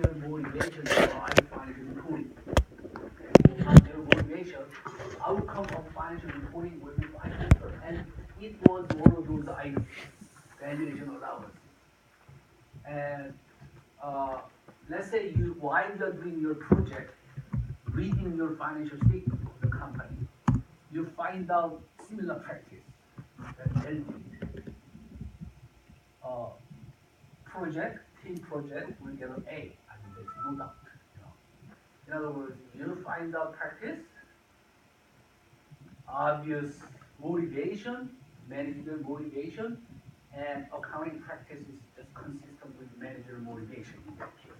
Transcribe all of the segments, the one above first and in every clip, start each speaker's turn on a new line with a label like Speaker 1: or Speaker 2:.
Speaker 1: their motivation to drive financial reporting. Their motivation, outcome of financial reporting will be quite different. And it was one of those items, valuation allowance. And uh, let's say you, while you're doing your project, reading your financial statement of the company, you find out similar practice that they'll do. Uh, team project will get an A. I mean, there's no doubt. You know. In other words, you find out practice, obvious motivation, managerial motivation, and accounting practice is just consistent with managerial motivation in that case.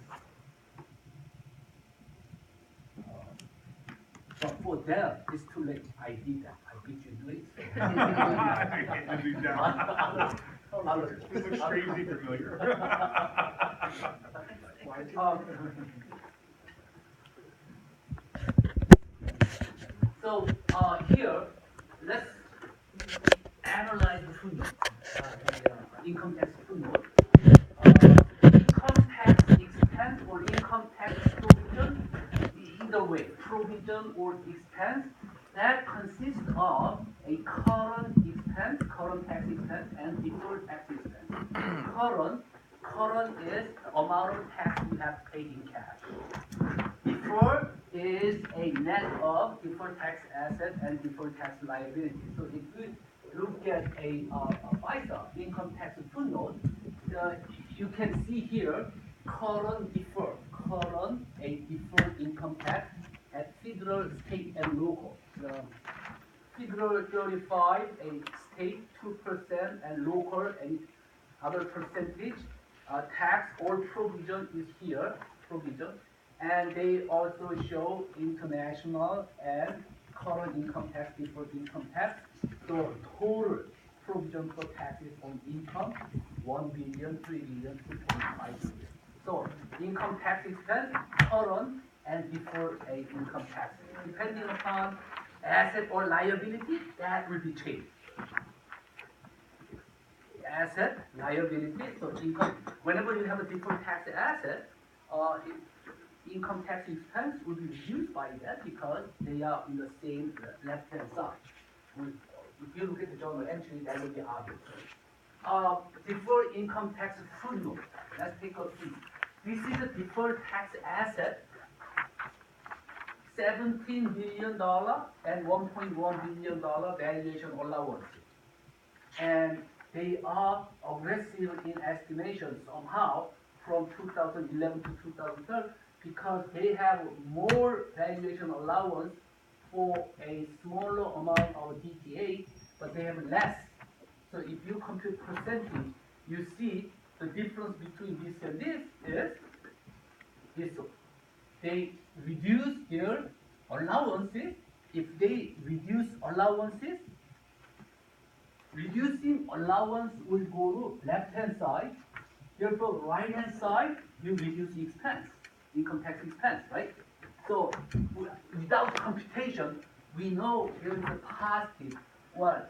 Speaker 1: But for them, it's too late. I did that. I beat you to it.
Speaker 2: I do that. This looks strangely familiar.
Speaker 1: So here, let's analyze the footnote, the income tax footnote. Income tax expense or income tax provision, either way, provision or expense, that consists of a current expense, current tax expense, and deferred tax expense. Current is the amount of tax you have paid in cash. Deferred is a net of deferred tax asset and deferred tax liability. So if you look at a FISA, income tax footnote, you can see here current deferred income tax at federal, state, and local. Federal 35, a state 2%, and local and other percentage tax or provision is here, provision. And they also show international and current income tax, deferred income tax. So total provision for taxes on income, 1 billion, 3 billion, 2.5 billion. So income tax expense, current and deferred income tax. Depending upon asset or liability, that will be changed. Asset, liability, so income. Whenever you have a deferred tax asset, income tax expense will be reduced by that because they are on the same left-hand side. If you look at the journal entry, that will be obvious. Deferred income tax footnote. Let's take a look. This is a deferred tax asset, $17 billion and $1.1 billion valuation allowance. And they are aggressive in estimation somehow from 2011 to 2012 because they have more valuation allowance for a smaller amount of DTA, but they have less. So if you compute percentage, you see the difference between this and this is this. They reduce their allowances. If they reduce allowances, reducing allowance will go to left-hand side. Therefore, right-hand side, you reduce the expense, income tax expense, right? So without computation, we know there is a positive. Well,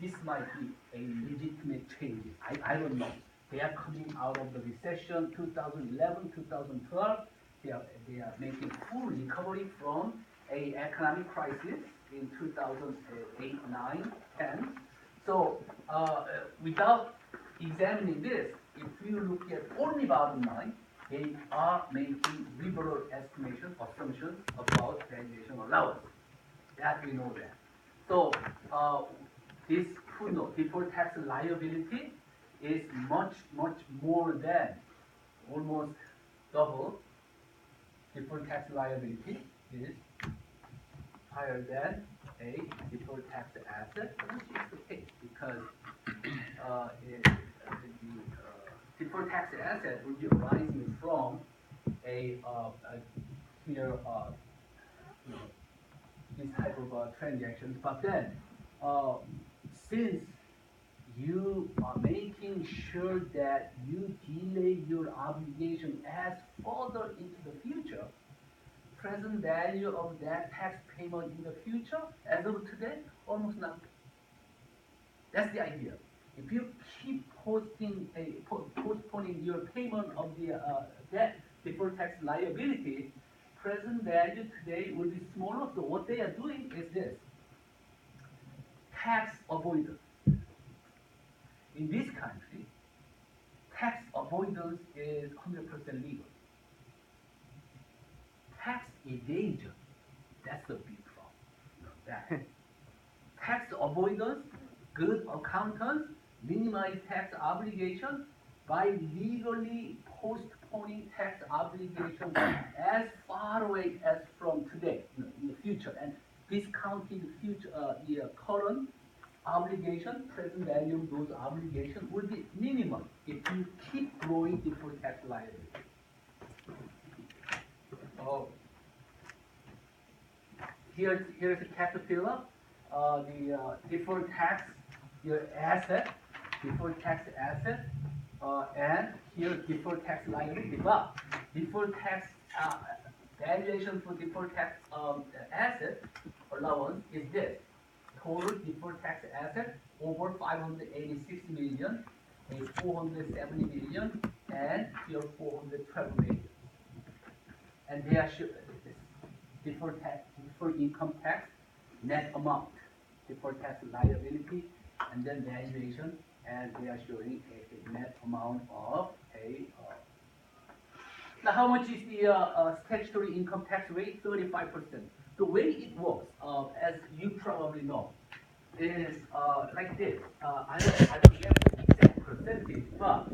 Speaker 1: this might be a legitimate change. I don't know. They are coming out of the recession 2011, 2012. They are making full recovery from a economic crisis in 2008, 9, 10. So without examining this, if you look at only bottom line, they are making liberal estimation assumptions about valuation allowance. That we know that. So this footnote, deferred tax liability, is much more than almost double. Deferred tax liability is higher than a deferred tax asset, which is the case because the deferred tax asset will be arising from a here this type of transactions. But then, since you are making sure that you delay your obligation as further into the future, present value of that tax payment in the future, as of today, almost nothing. That's the idea. If you keep postponing your payment of the debt deferred tax liability, present value today will be smaller. So what they are doing is this: tax avoidance. In this country, tax avoidance is 100% legal. Tax evasion, that's the big problem. That. Tax avoidance, good accountants minimize tax obligation by legally postponing tax obligation as far away as from today, in the future, and discounting the future, the current obligation, present value of those obligations will be minimum if you keep growing deferred tax liability. Oh. Here's a caterpillar, the deferred tax, your asset, deferred tax asset, and here deferred tax liability. But deferred tax valuation for deferred tax asset allowance is this: total deferred tax asset over 586 million, is 470 million, and here 412 million. And they are deferred income tax, net amount, deferred tax liability, and then valuation, and they are showing a net amount of a. Now, how much is the statutory income tax rate? 35%. The way it works, as you probably know, is like this. I don't get the exact percentage, but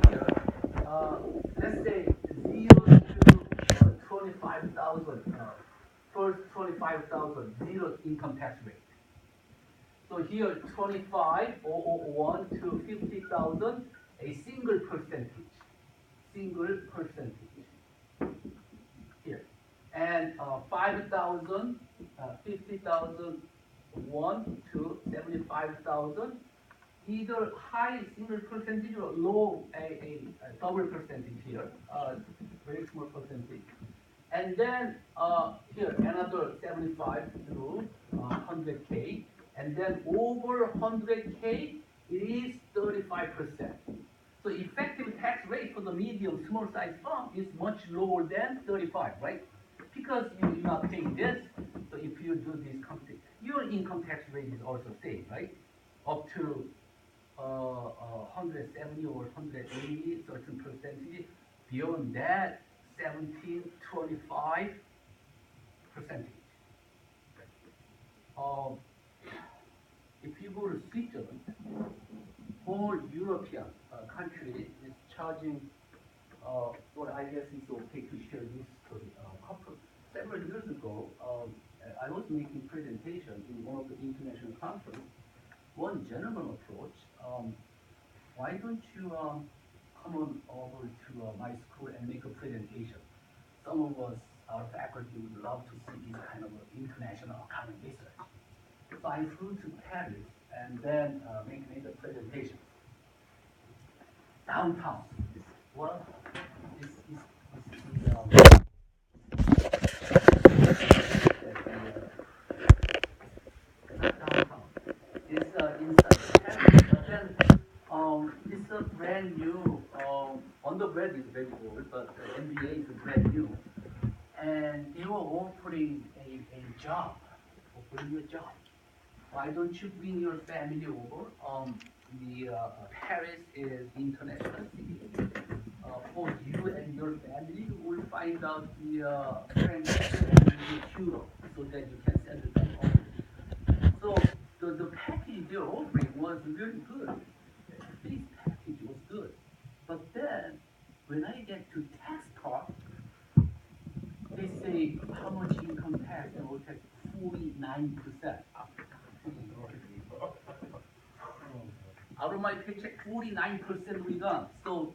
Speaker 1: here, let's say 0 to 25,000. First 25,000, zero income tax rate. So here 25 or 1 to 50,000, a single percentage. Here. And 5,000, 50,000, 1 to 75,000, either high single percentage or low a double percentage here, very small percentage. And then here another 75 to 100K, and then over 100K it is 35%. So effective tax rate for the medium small size firm is much lower than 35, right? Because you're not paying this. So if you do this computation, your income tax rate is also same, right? Up to 170 or 180 certain percentage. Beyond that, 17, 25 percentage. If you go to Switzerland, whole European country is charging, what I guess is okay to share this story. Several years ago, I was making presentation in one of the international conference. One gentleman approached, why don't you come on over to my school and make a presentation? Some of us, our faculty, would love to see this kind of international accounting research. So I flew to Paris and then made a presentation. Downtown. Well, this not downtown. It's inside Paris, but then it's a brand new. Undergrad is very old, but the MBA is brand new, and they were offering a job, offering a job. Why don't you bring your family over? The Paris is international city. For you and your family, you will find out the French and the euro so that you can send them home. So the package they're offering was really good. This package was good. But then, when I get to tax talk, they say how much income tax and all tax? 49%. Out of my paycheck, 49% redone. So,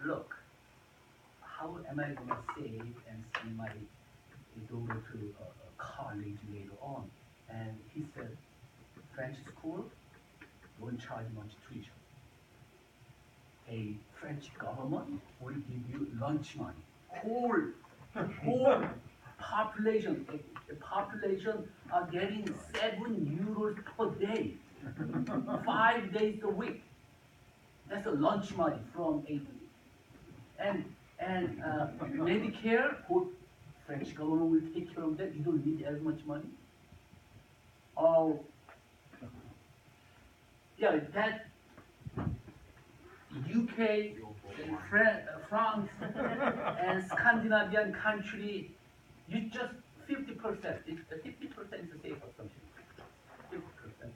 Speaker 1: look, how am I going to save and send my daughter to college later on? And he said, French school won't charge much tuition. A French government will give you lunch money. Whole population, the population are getting €7 per day, 5 days a week. That's a lunch money from a, and And Medicare, whole French government will take care of that. You don't need as much money. Oh, yeah, that UK, France, and Scandinavian country, you just 50%. 50% is a safe assumption. 50%.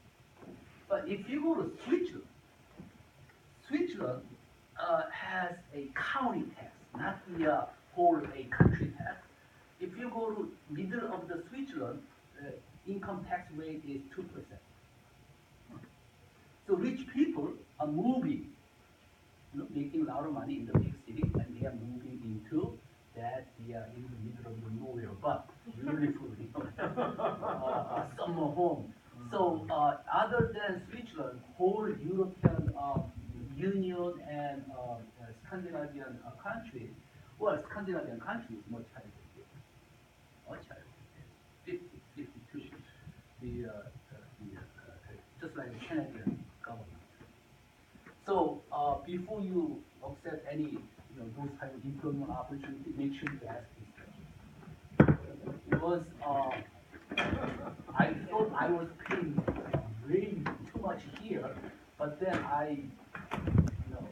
Speaker 1: But if you go to Switzerland, Switzerland has a county tax, not the whole a country tax. If you go to middle of the Switzerland, income tax rate is 2%. So rich people are moving, making a lot of money in the big city, and they are moving into that they are in the middle of the nowhere, but beautiful, summer home. So other than Switzerland, whole European Union and Scandinavian countries, well, Scandinavian countries much higher than this, much higher than this, 50, 52. Just like the Canadian government. So before you accept any those kind of employment opportunity, make sure you ask these questions. It was I thought I was paying way too much here, but then I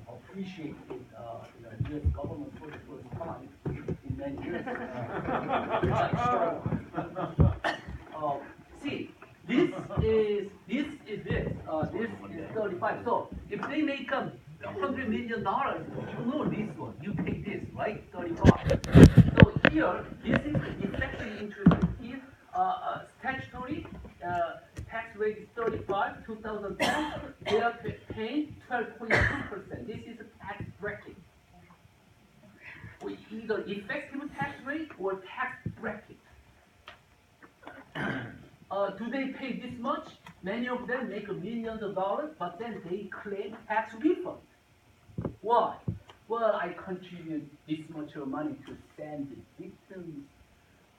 Speaker 1: appreciated U.S. government for the first time in many years. See, this is this. This is 35. So if they make $100 million, you know this one. You pay this, right? 35. So here, this is the effective interest rate. Here, statutory tax rate is 35. 2010, they are paying 12.2%. This is a tax bracket. We either effective tax rate or tax bracket. Do they pay this much? Many of them make millions of dollars, but then they claim tax refund. Why? Well, I contribute this much of money to send the victims,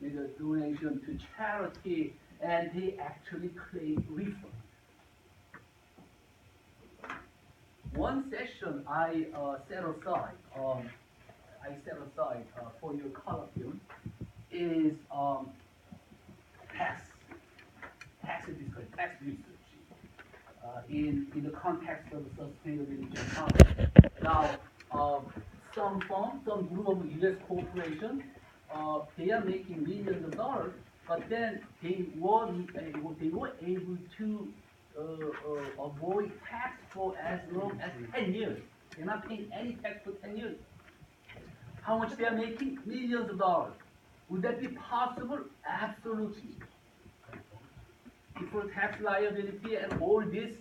Speaker 1: make a donation to charity, and they actually claim refund. One session I set aside for your colloquium is tax discussion, tax research in the context of sustainability economy. Now, some firm, some group of U.S. corporations, they are making millions of dollars, but then they were able to avoid tax for as long as 10 years. They're not paying any tax for 10 years. How much they are making? Millions of dollars. Would that be possible? Absolutely. Before tax liability and all this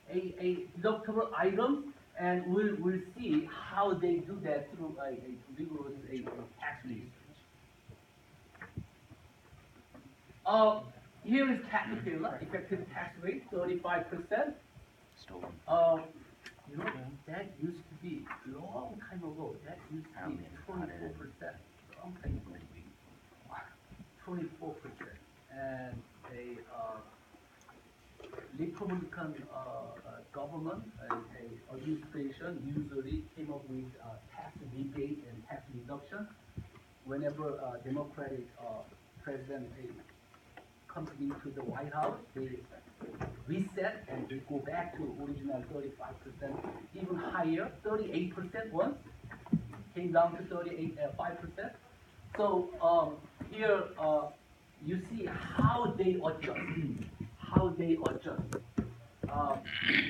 Speaker 1: a deductible items, and we'll see how they do that through a rigorous tax research. Here is Caterpillar, effective tax rate 35%. That used to be long time ago. That used to be 24%. Long time ago. 24%, and a Republican government, administration usually came up with tax rebate and tax reduction. Whenever Democratic president comes into the White House, they reset and they go back to original 35%, even higher, 38% once, came down to 5%. So here you see how they adjust.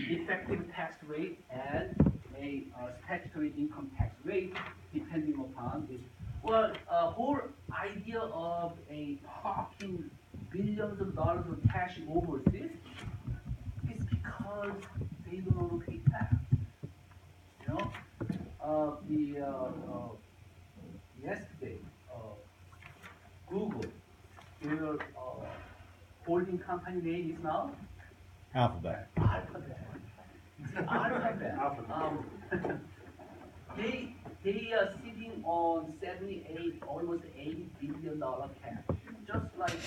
Speaker 1: Effective tax rate and a statutory income tax rate, depending upon this. Well, whole idea of a parking billions of dollars of cash overseas is because they don't want to pay tax. Yesterday, Google, their holding company name is now
Speaker 3: Alphabet.
Speaker 1: They are sitting on 78, almost $80 billion cash, just like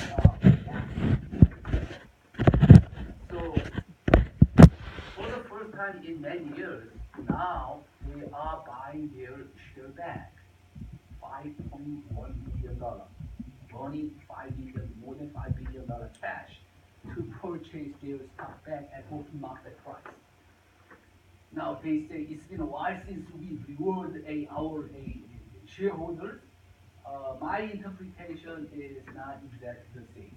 Speaker 1: So, for the first time in many years, now they are buying their share back. $1.1 billion, burning more than $5 billion cash to purchase their stock back at open market price. Now they say it's been a while since we reward our shareholders. My interpretation is not exactly the same.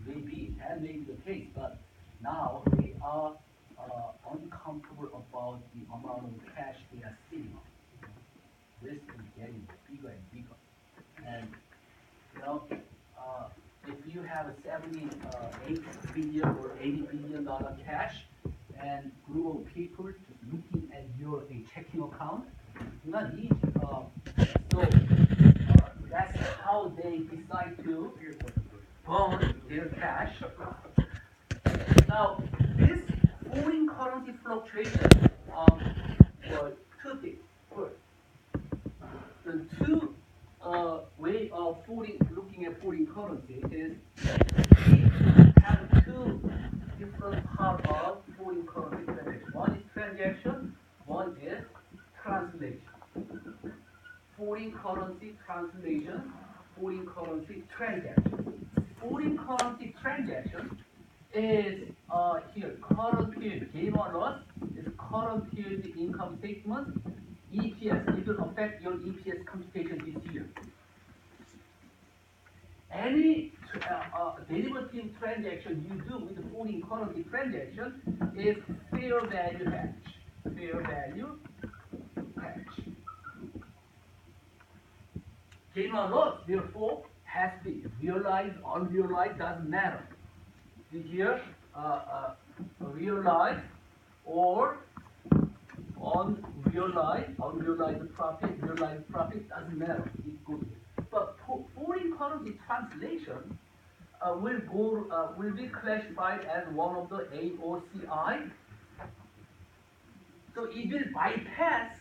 Speaker 1: Maybe that may be the case, but now they are uncomfortable about the amount of cash they are sitting on. This is getting bigger and bigger. And if you have a 78 billion or $80 billion cash, and group of people just looking at your checking account, not easy. So that's how they decide to burn their cash. Now, this foreign currency fluctuation, well, two things. First, the two way of looking at foreign currency is we have two different parts of foreign currency transaction. One is transaction, one is translation. Foreign currency translation, foreign currency transaction. Foreign currency transaction is here current period gain or loss is current period income statement. EPS, it will affect your EPS computation this year. Any derivative transaction you do with the foreign currency transaction is fair value hedge. Fair value hedge. Gain or loss, therefore, has to be realized, unrealized, doesn't matter. Here, realized or unrealized profit, realized profit doesn't matter. It's good. But foreign currency translation will be classified as one of the AOCI. So it will bypass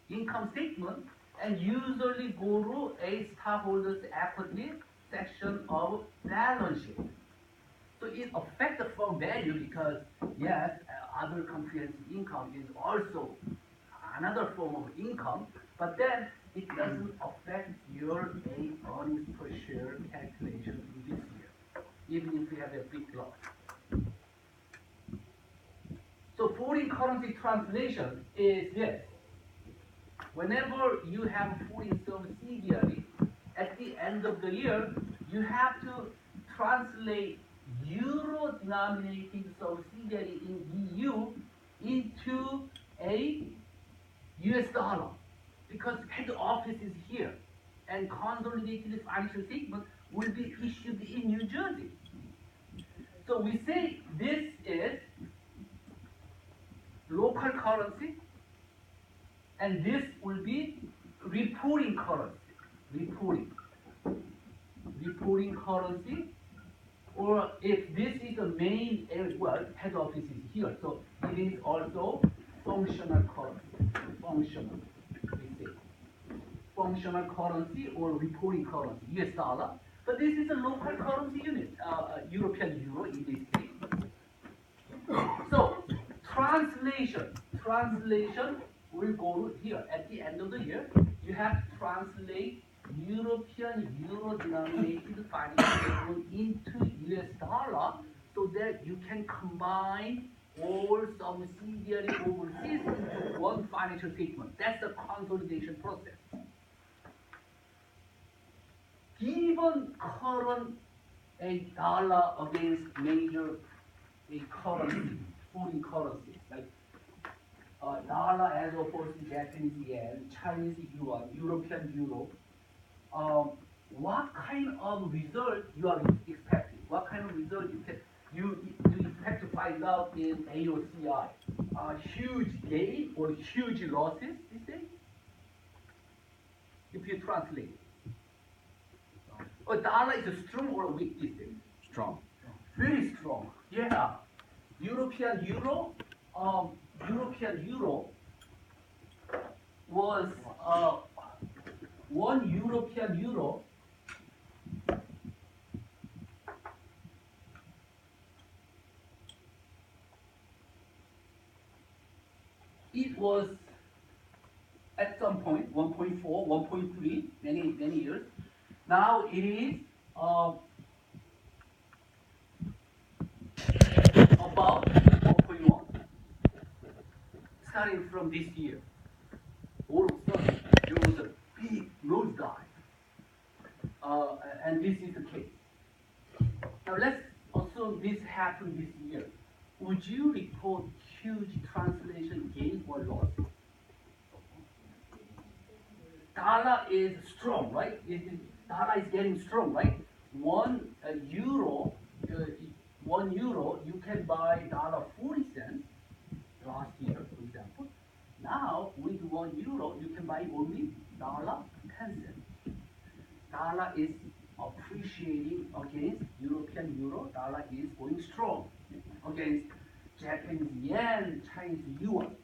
Speaker 1: income statement and usually go to a stockholders' equity section of balance sheet. So it affects the firm value because yes, other comprehensive income is also another form of income, but then it doesn't affect your earnings per share calculation in this year, even if you have a big loss. So foreign currency translation is this. Whenever you have a foreign subsidiary, at the end of the year, you have to translate euro-denominated subsidiary in EU into a US dollar because head office is here and consolidated financial statement will be issued in New Jersey. So we say this is local currency and this will be reporting currency. Reporting currency, or if this is the main head office is here, so it is also functional currency. Functional currency or reporting currency, US dollar. But this is a local currency unit, European euro in this case. So translation will go here at the end of the year. You have to translate European euro denominated financial statement into US dollar so that you can combine all subsidiary overseas into one financial statement. That's the consolidation process. Given current dollar against major currency, foreign currencies like dollar as opposed to Japanese yen, Chinese yuan, European euro, what kind of result you are expecting? What kind of result you expect to find out in AOCI? Huge gain or huge losses, you say? If you translate. A dollar is strong or weak, you say?
Speaker 3: Strong.
Speaker 1: Very strong. Yeah. European euro was 1 European euro it was at some point 1.4, 1.3 history, many years. Now it is about 1.1, starting from this year. All of a sudden, there was a big nosedive, and this is the case. Now let's assume this happened this year. Would you report huge translation gain or loss? Dollar is strong, right? Dollar is getting strong, right? One euro, you can buy $1.40 last year, for example. Now with 1 euro, you can buy only $1.10. Dollar is appreciating against European euro. Dollar is going strong against Japanese yen, Chinese yuan,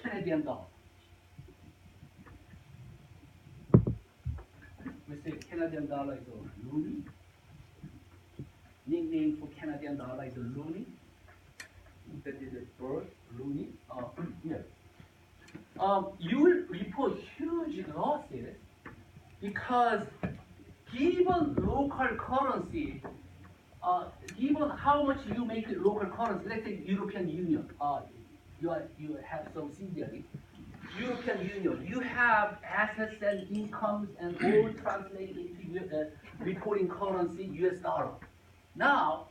Speaker 1: Canadian dollar. We say Canadian dollar is a loonie. Nickname for Canadian dollar is a loonie. That is a bird, loonie. Yeah. You will report huge losses because given local currency, given how much you make it local currency, let's say European Union, you have some subsidiary. European Union, you have assets and incomes and all translated into reporting currency US dollar. Now,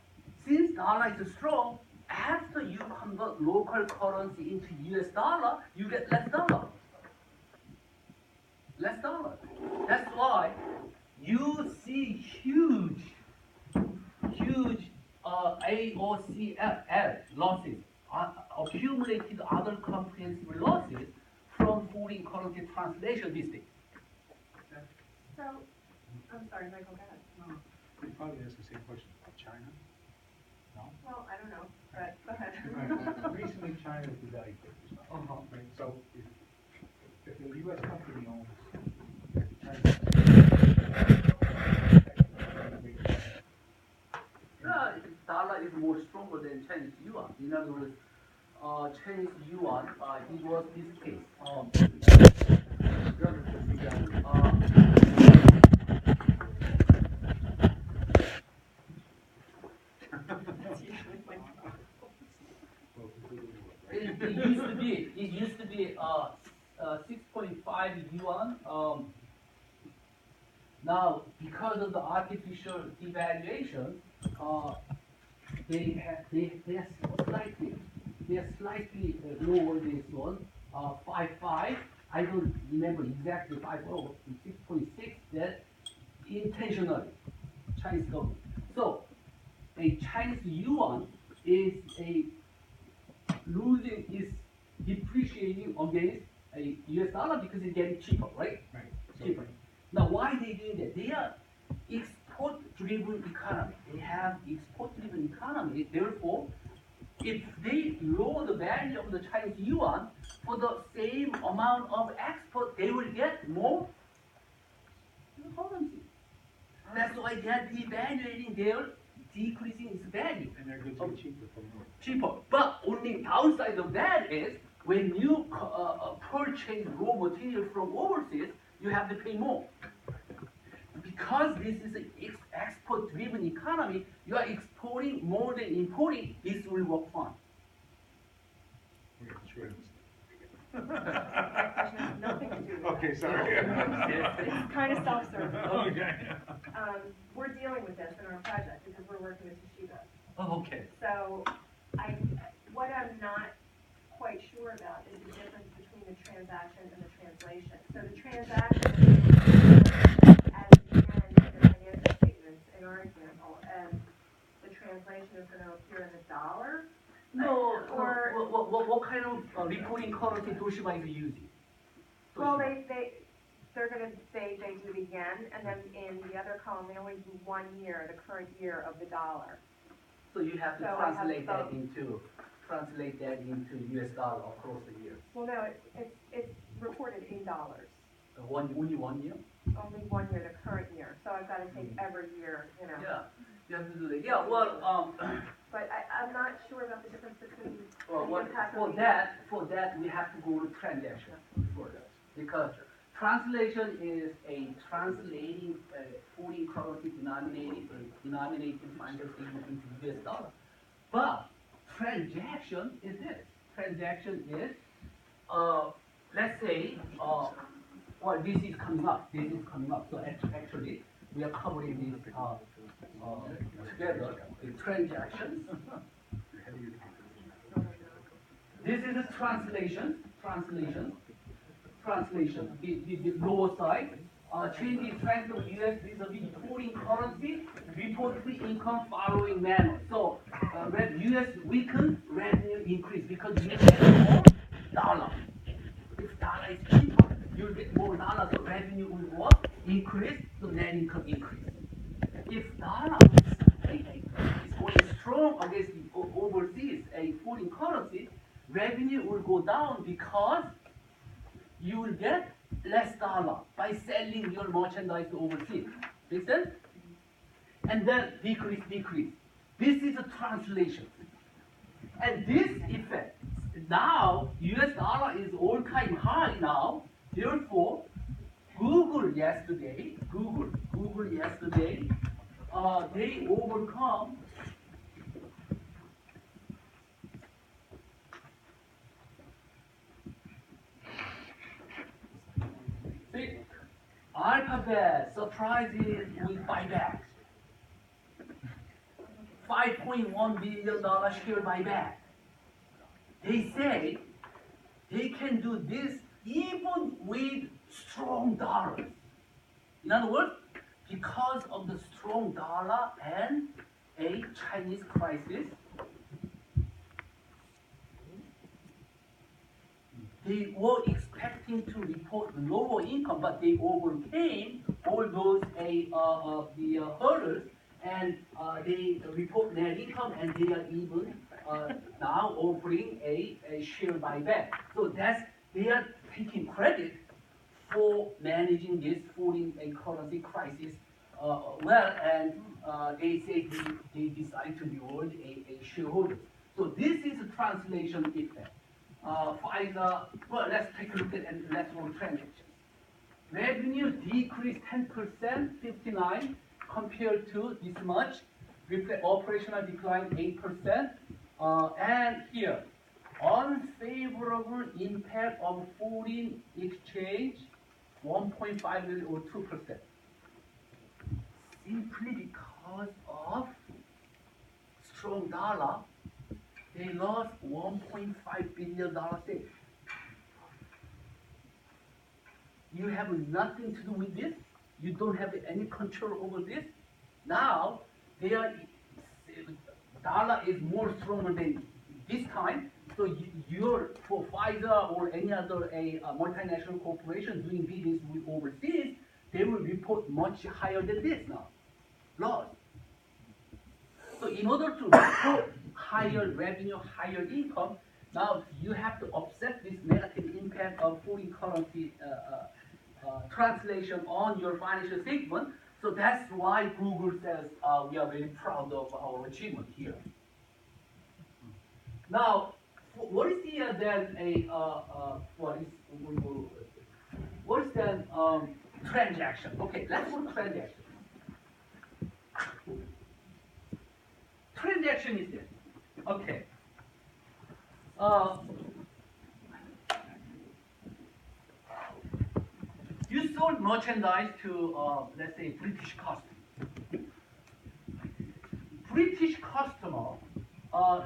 Speaker 1: since dollar is strong, after you convert local currency into US dollar, you get less dollar. Less dollar. That's why you see huge AOCL losses, accumulated other comprehensive losses from foreign currency translation these days.
Speaker 3: So, I'm sorry, Michael, go ahead.
Speaker 2: No, you probably asked the same question about China. No?
Speaker 3: Well, I don't know, but go ahead.
Speaker 2: Recently, China devalued their stuff. Right, so if a U.S. company owns
Speaker 1: Dollar is more stronger than Chinese yuan. In other words, Chinese yuan, it was this case. It used to be 6.5 yuan. Now, because of the artificial devaluation, they are slightly lower this one, 5.5. I don't remember exactly 5.0, 6.6. That intentionally Chinese government. So a Chinese yuan is depreciating against a US dollar because it's getting cheaper, right?
Speaker 2: Right. So,
Speaker 1: Cheaper. Now, why they doing that? They are export-driven economy. They have export-driven economy. Therefore, if they lower the value of the Chinese yuan for the same amount of export, they will get more currency. That's why they are devaluating. They are decreasing its value.
Speaker 2: and their goods are cheaper from North.
Speaker 1: Cheaper. But only downside of that is when you purchase raw material from overseas, you have to pay more. Because this is an export-driven economy, you are exporting more than importing. This will work fine.
Speaker 2: We're gonna short
Speaker 3: Nothing to do with
Speaker 2: Okay,
Speaker 3: that.
Speaker 2: sorry.
Speaker 3: Kind of self-serving.
Speaker 2: Okay.
Speaker 3: We're dealing with this in our project because we're working with Toshiba.
Speaker 1: Oh, okay.
Speaker 3: So, what I'm not quite sure about is the difference between the transaction and the translation. So the transaction, as you can in the financial statements in our example, and the translation is going to appear in the dollar.
Speaker 1: No,
Speaker 3: Or-
Speaker 1: what kind of reporting currency Toshiba is using?
Speaker 3: Well,
Speaker 1: Toshiba.
Speaker 3: they're going to say they do the yen, and then in the other column, they only do 1 year, the current year of the dollar.
Speaker 1: So you have to
Speaker 3: So I have
Speaker 1: translate that
Speaker 3: both.
Speaker 1: into US dollar across the year.
Speaker 3: Well, no, it's reported in dollars.
Speaker 1: Only 1 year?
Speaker 3: Only 1 year, the current year. So I've got to take every year, you know.
Speaker 1: Yeah, you have to do that. Yeah, well,
Speaker 3: but I'm not sure about the difference between
Speaker 1: Well,
Speaker 3: the impact
Speaker 1: for
Speaker 3: on the.
Speaker 1: that, we have to go to transaction first, because translation is a translating foreign currency denominated financial statement into US dollar. But transaction is this. Transaction is, let's say, well, this is coming up. This is coming up. So actually, we are covering this together. The transactions. This is a translation. The lower side. Change the strength of US vis-a-vis foreign currency. Report free income following manner. So, US weaken, revenue increase because you get more dollar. If dollar is cheaper, you get more dollar, so revenue will go up, increase, so net income increase. If dollar is going strong against the overseas, a foreign currency, revenue will go down because you will get less dollar by selling your merchandise overseas. Make sense? And then decrease. This is a translation. And this effect, now US dollar is all-time high now. Therefore, Google yesterday, they overcome see, Alphabet surprises with buyback. $5.1 billion share buyback. They say they can do this even with strong dollars. In other words, because of the strong dollar and a Chinese crisis, they were expecting to report lower income, but they overcame all those hurdles, and they report net income, and they are even now offering a share buyback. So they are taking credit for managing this foreign currency crisis well, and they say they decide to reward a shareholder. So this is a translation effect. Pfizer, well, let's take a look at and let's go transactions. Revenue decreased 10%, 59, compared to this much. Operational decline 8%. And here, unfavorable impact of foreign exchange, 1.5 million or 2%. Simply because of strong dollar, they lost $1.5 billion sales. You have nothing to do with this. You don't have any control over this. Now, dollar is more stronger than this time. So for Pfizer or any other multinational corporation doing business with overseas, they will report much higher than this now. Loss. So in order to report higher revenue, higher income, now you have to offset this negative impact of foreign currency translation on your financial statement. So that's why Google says we are very proud of our achievement here. Now, what is the what is then transaction? Okay, let's go to transaction. Transaction is this. Okay. You sold merchandise to, let's say, British customer. British customer,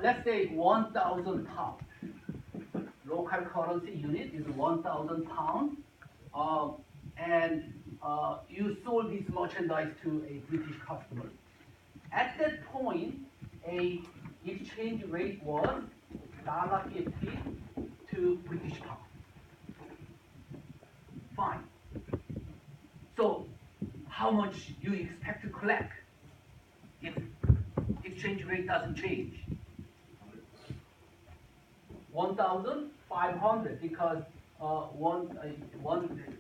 Speaker 1: let's say 1,000 pounds. Local currency unit is 1,000 pounds. And you sold this merchandise to a British customer. At that point, a exchange rate was $50 to British pound. Fine. So, how much you expect to collect if exchange rate doesn't change? 1,500 because one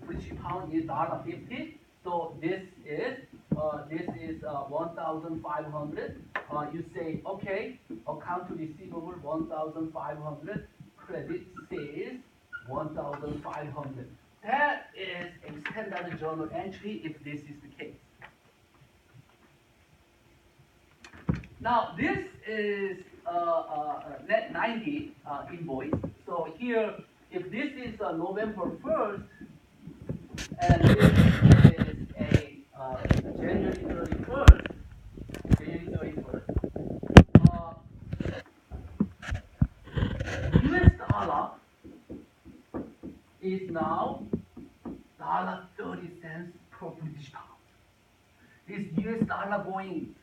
Speaker 1: British pound is $50. So this is 1,500. You say, okay, account receivable 1,500, credit sales 1,500. That is a standard journal entry if this is the case. Now this is net 90 invoice. So here, if this is November 1st, and this is a January 31st, uh, US dollar is now $0.30 per British pound. Is US dollar going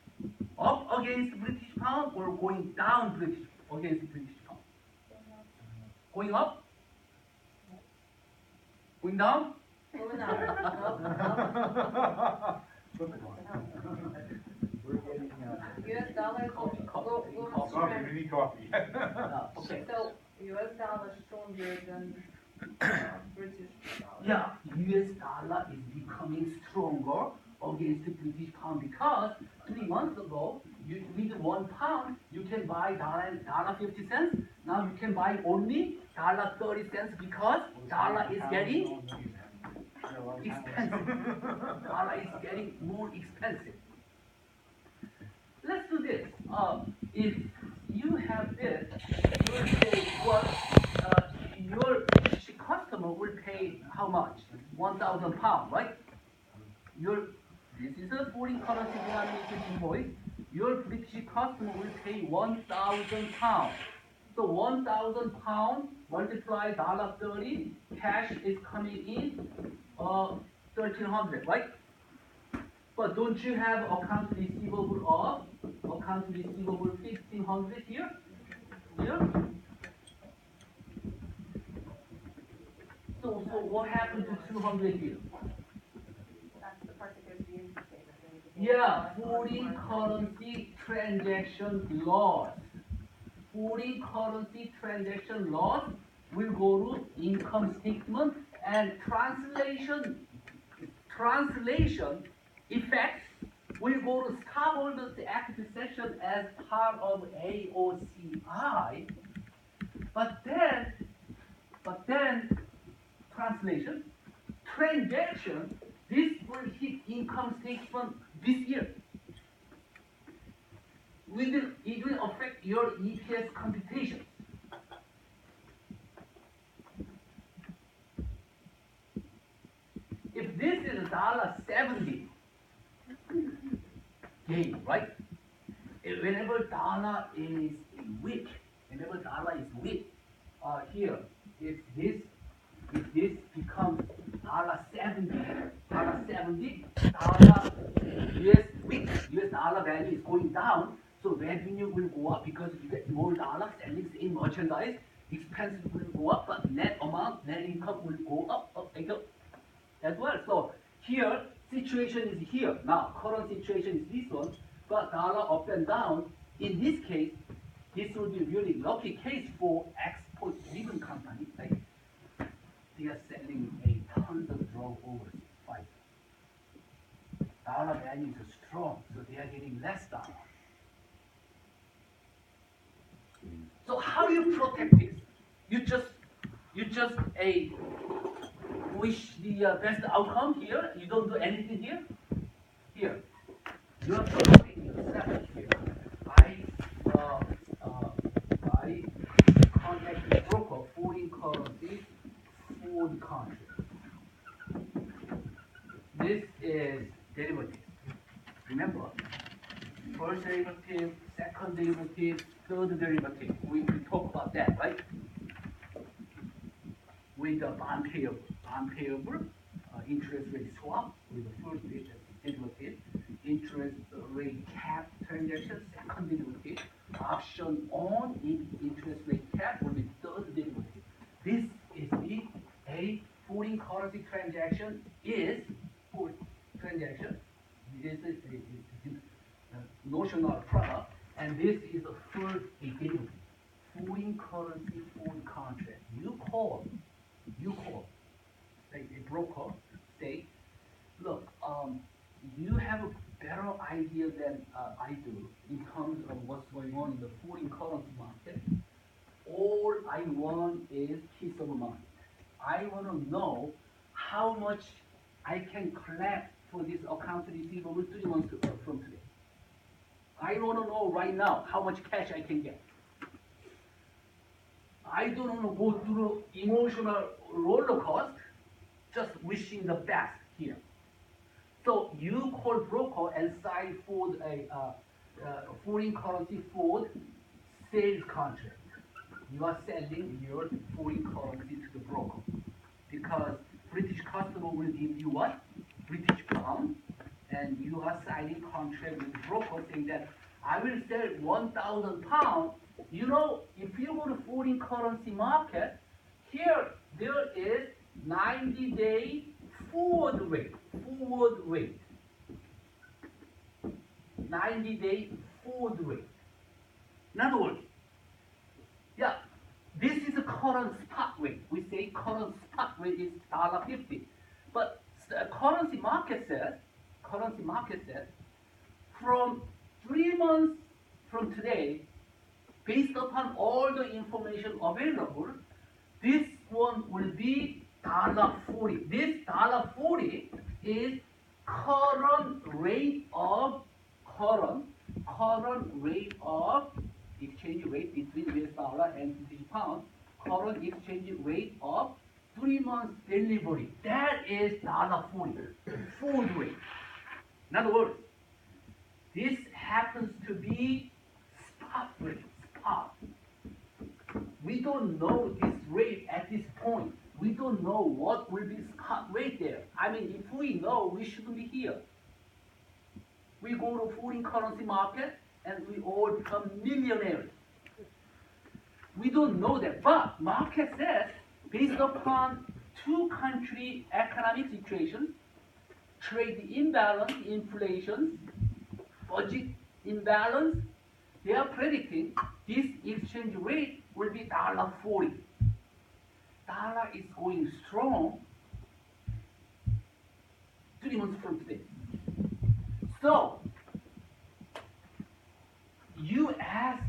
Speaker 1: up against British pound or going down against British pound? Going up? Going down?
Speaker 4: Going up.
Speaker 2: Flip it on. We're getting,
Speaker 4: US dollar
Speaker 1: Coffee.
Speaker 4: go
Speaker 2: coffee, we need coffee.
Speaker 1: Okay.
Speaker 4: So US dollar stronger than British dollar.
Speaker 1: Yeah, US dollar is becoming stronger against the British pound because 3 months ago, you with 1 pound, you can buy $1.50. Now you can buy only $0.30 because dollar is getting expensive. Dollar is getting more expensive. Let's do this. If you have this, you will say, well, your customer will pay how much? 1,000 pounds, right? This is a foreign currency denominated invoice. Your British customer will pay 1,000 pounds. So 1,000 pounds multiplied $30, cash is coming in 1,300, right? But don't you have account receivable 1,500 here? Here? So what happened to 200 here?
Speaker 3: That's the part that goes to the income statement. and you can-
Speaker 1: Yeah, foreign currency transaction loss. Foreign currency transaction loss will go to income statement and translation effects will go to stockholders equity section as part of AOCI. But then transaction, this will hit income statement this year. It will affect your EPS computations. If this is $70 gain, right? Whenever dollar is weak, here, if this becomes $70, US dollar value is going down, so revenue will go up because you get more dollars selling same merchandise, expenses will go up, but net income will go up as well. So here, situation is here. Now, current situation is this one, but dollar up and down. In this case, this will be really lucky case for export-driven company. Like they are selling tons of drug overseas. Right? Dollar values are strong, so they are getting less dollar. So how do you protect this? You just wish the best outcome here. You don't do anything here. Here, you have to protect yourself here. I contact the broker, foreign currency, foreign contract. This is derivative. Remember, first derivative, second derivative, third derivative. We talk about that, right? With the bond payable, interest rate swap with the first derivative, interest rate cap transaction, second derivative, option on interest rate cap will be third derivative. This is a foreign currency transaction is notional product, and this is the third derivative. Foreign currency, foreign contract. You call, like a broker, say, look, you have a better idea than I do in terms of what's going on in the foreign currency market. All I want is peace of mind. I want to know how much I can collect for this account receivable 3 months from today. I want to know right now how much cash I can get. I don't want to go through emotional roller coaster, just wishing the best here. So you call broker and sign for a foreign currency forward sales contract. You are selling your foreign currency to the broker because British customer will give you what? British pound, and you are signing contract with the broker saying that I will sell 1,000 pounds. You know, if you go to foreign currency market, here there is 90-day forward rate. 90-day forward rate. In other words, yeah, this is a current spot rate. We say current spot rate is $1.50. But the currency market says, from 3 months from today, based upon all the information available, this one will be $1.40. This $1.40 is current rate of exchange rate between US dollar and British pound, current exchange rate of 3 months delivery. That is $1.40, forward rate. In other words, this happens to be spot rate, spot. We don't know this rate at this point. We don't know what will be spot rate there. I mean, if we know, we shouldn't be here. We go to foreign currency market and we all become millionaires. We don't know that, but market says based upon two country economic situations, trade imbalance, inflation, budget imbalance, they are predicting this exchange rate will be $1.40. Dollar is going strong 3 months from today. So you ask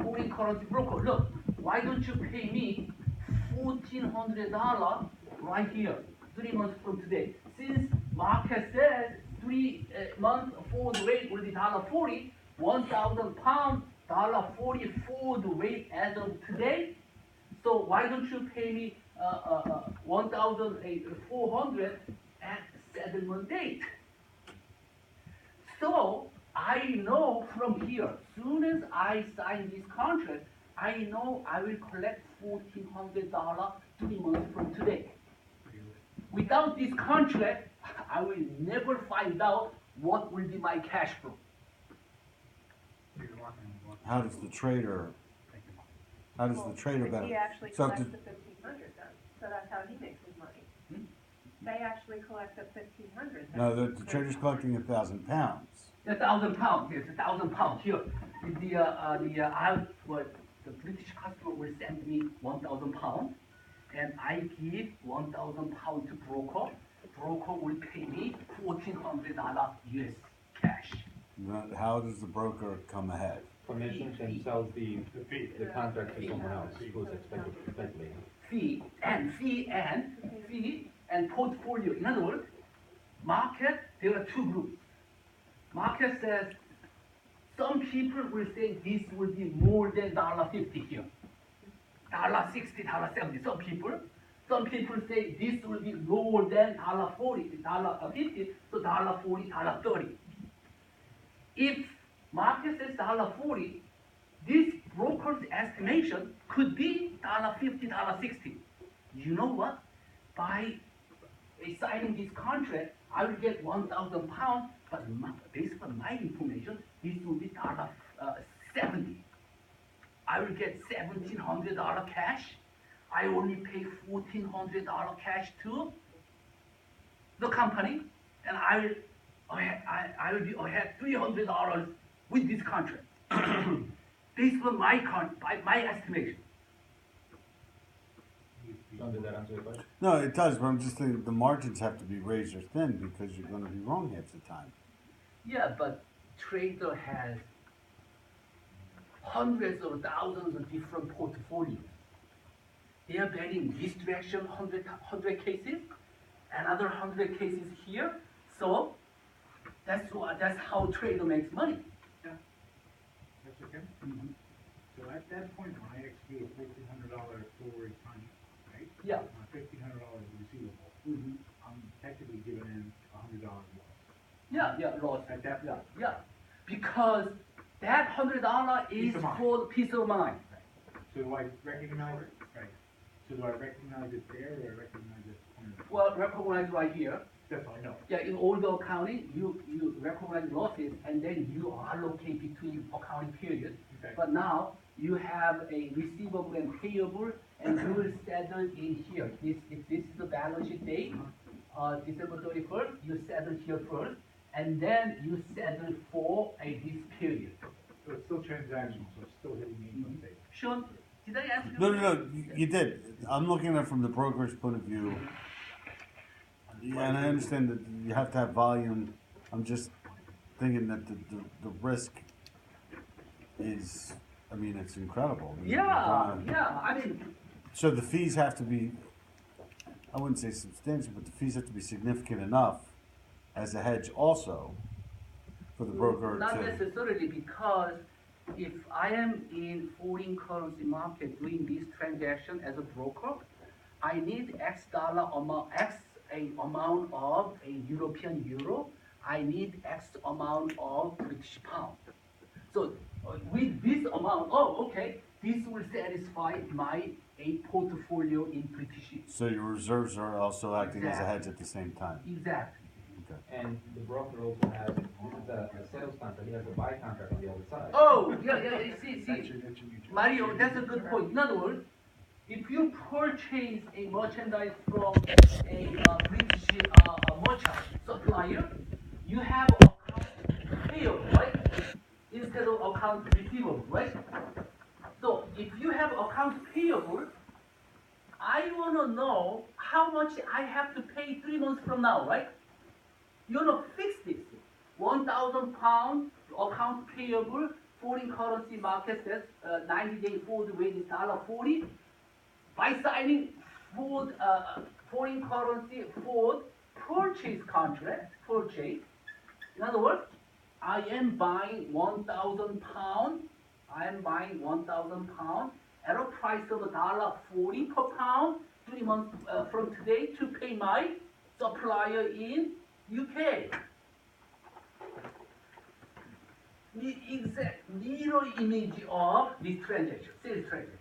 Speaker 1: foreign currency broker, look, why don't you pay me $1,400 right here, 3 months from today? Since market says 3 month forward rate will be $1.40, 1,000 pounds, $1.40 forward rate as of today. So why don't you pay me 1,400 at settlement date? So I know from here, soon as I sign this contract, I know I will collect $1,400 3 months from today. Without this contract, I will never find out what will be my cash flow.
Speaker 5: How does the trader benefit?
Speaker 3: He actually
Speaker 5: So
Speaker 3: collects
Speaker 5: to-
Speaker 3: the 1,500 then, so that's how he makes his money. They actually collect the 1,500. then.
Speaker 5: No, the trader's collecting 1,000 pounds.
Speaker 1: 1,000 pounds, yes, 1,000 pounds here. The British customer will send me 1,000 pounds, and I give 1,000 pounds to broker. Broker will pay me $1,400 US cash.
Speaker 5: How does the broker come ahead?
Speaker 6: Commissions and sells the contract to someone else who's expected.
Speaker 1: Fee and portfolio. In other words, market, there are two groups. Market says some people will say this will be more than $1.50 here. $1.60, $1.70. Some people say this will be lower than $1.40, $1.50, so $1.40, $1.30. If market says $1.40, this broker's estimation could be $1.50, $1.60. You know what? By signing this contract, I will get 1,000 pounds, but based on my information, this will be $1.70. I will get $1,700 cash. I only pay $1,400 cash to the company, and I will be ahead $300 with this contract. Based on my estimation.
Speaker 6: Sean, did that answer your question?
Speaker 5: No, it does, but I'm just thinking the margins have to be razor thin because you're gonna be wrong half the time.
Speaker 1: Yeah, but trader has hundreds of thousands of different portfolios. They are betting this direction 100 cases, another 100 cases here. So that's how trader makes money.
Speaker 2: That's okay?
Speaker 1: Mhm.
Speaker 2: So at that point, when I execute a $1,400 forward contract, right?
Speaker 1: Yeah.
Speaker 2: My $1,500 receivable,
Speaker 1: Mhm.
Speaker 2: I'm technically giving in $100 loss.
Speaker 1: Yeah, loss.
Speaker 2: At that
Speaker 1: Yeah,
Speaker 2: point.
Speaker 1: yeah. Because that $100 is
Speaker 2: Peace of mind.
Speaker 1: for the peace of mind.
Speaker 2: So do I recognize it? Right. So do I recognize it there, or do I recognize it here?
Speaker 1: Well, recognize right here.
Speaker 2: That's all I know.
Speaker 1: Yeah, in all the accounting, you recognize losses and then you allocate between accounting periods.
Speaker 2: Okay.
Speaker 1: But now you have a receivable and payable, and you will settle in here. If this is the balance sheet date, December 31st, you settle here first, and then you settle for this period.
Speaker 2: So it's still transactional, so it's still hitting the income statement.
Speaker 1: Sean, did I answer you?
Speaker 5: No, you did. I'm looking at it from the broker's point of view. Yeah, and I understand that you have to have volume. I'm just thinking that the risk is, I mean, it's incredible. I mean,
Speaker 1: Yeah, I mean,
Speaker 5: So the fees have to be, I wouldn't say substantial, but the fees have to be significant enough as a hedge also for the broker
Speaker 1: not
Speaker 5: to.
Speaker 1: necessarily, because if I am in foreign currency market doing this transaction as a broker, I need X dollar amount, amount of a European euro. I need X amount of British pound. So with this amount, okay, this will satisfy my portfolio in British.
Speaker 5: So your reserves are also acting as a hedge at the same time.
Speaker 1: Exactly.
Speaker 5: Okay.
Speaker 6: And the broker also has, this is a sales contract, he has a buy contract on the other side.
Speaker 1: Oh, yeah, see,
Speaker 2: That's your mutual.
Speaker 1: Mario, that's a good point. In other words, if you purchase a merchandise from a British merchant supplier, you have account payable, right? Instead of account receivable, right? So if you have account payable, I want to know how much I have to pay 3 months from now, right? You want to fix this. 1,000 pound account payable, foreign currency market says 90-day forward rate is $1.40. By signing forward, foreign currency forward purchase contract, in other words, I am buying 1,000 pound. I am buying 1,000 pound at a price of $1.40 per pound 3 months from today to pay my supplier in UK. The exact mirror image of this transaction, sales transaction.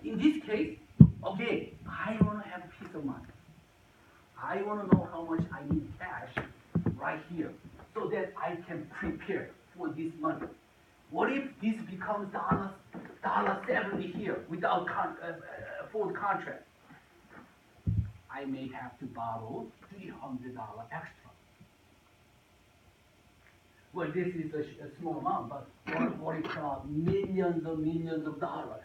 Speaker 1: In this case, again, I want to have peace of mind. I want to know how much I need cash right here so that I can prepare for this money. What if this becomes $70 here without forward contract? I may have to borrow $300 extra. Well, this is a small amount, but what if millions of dollars?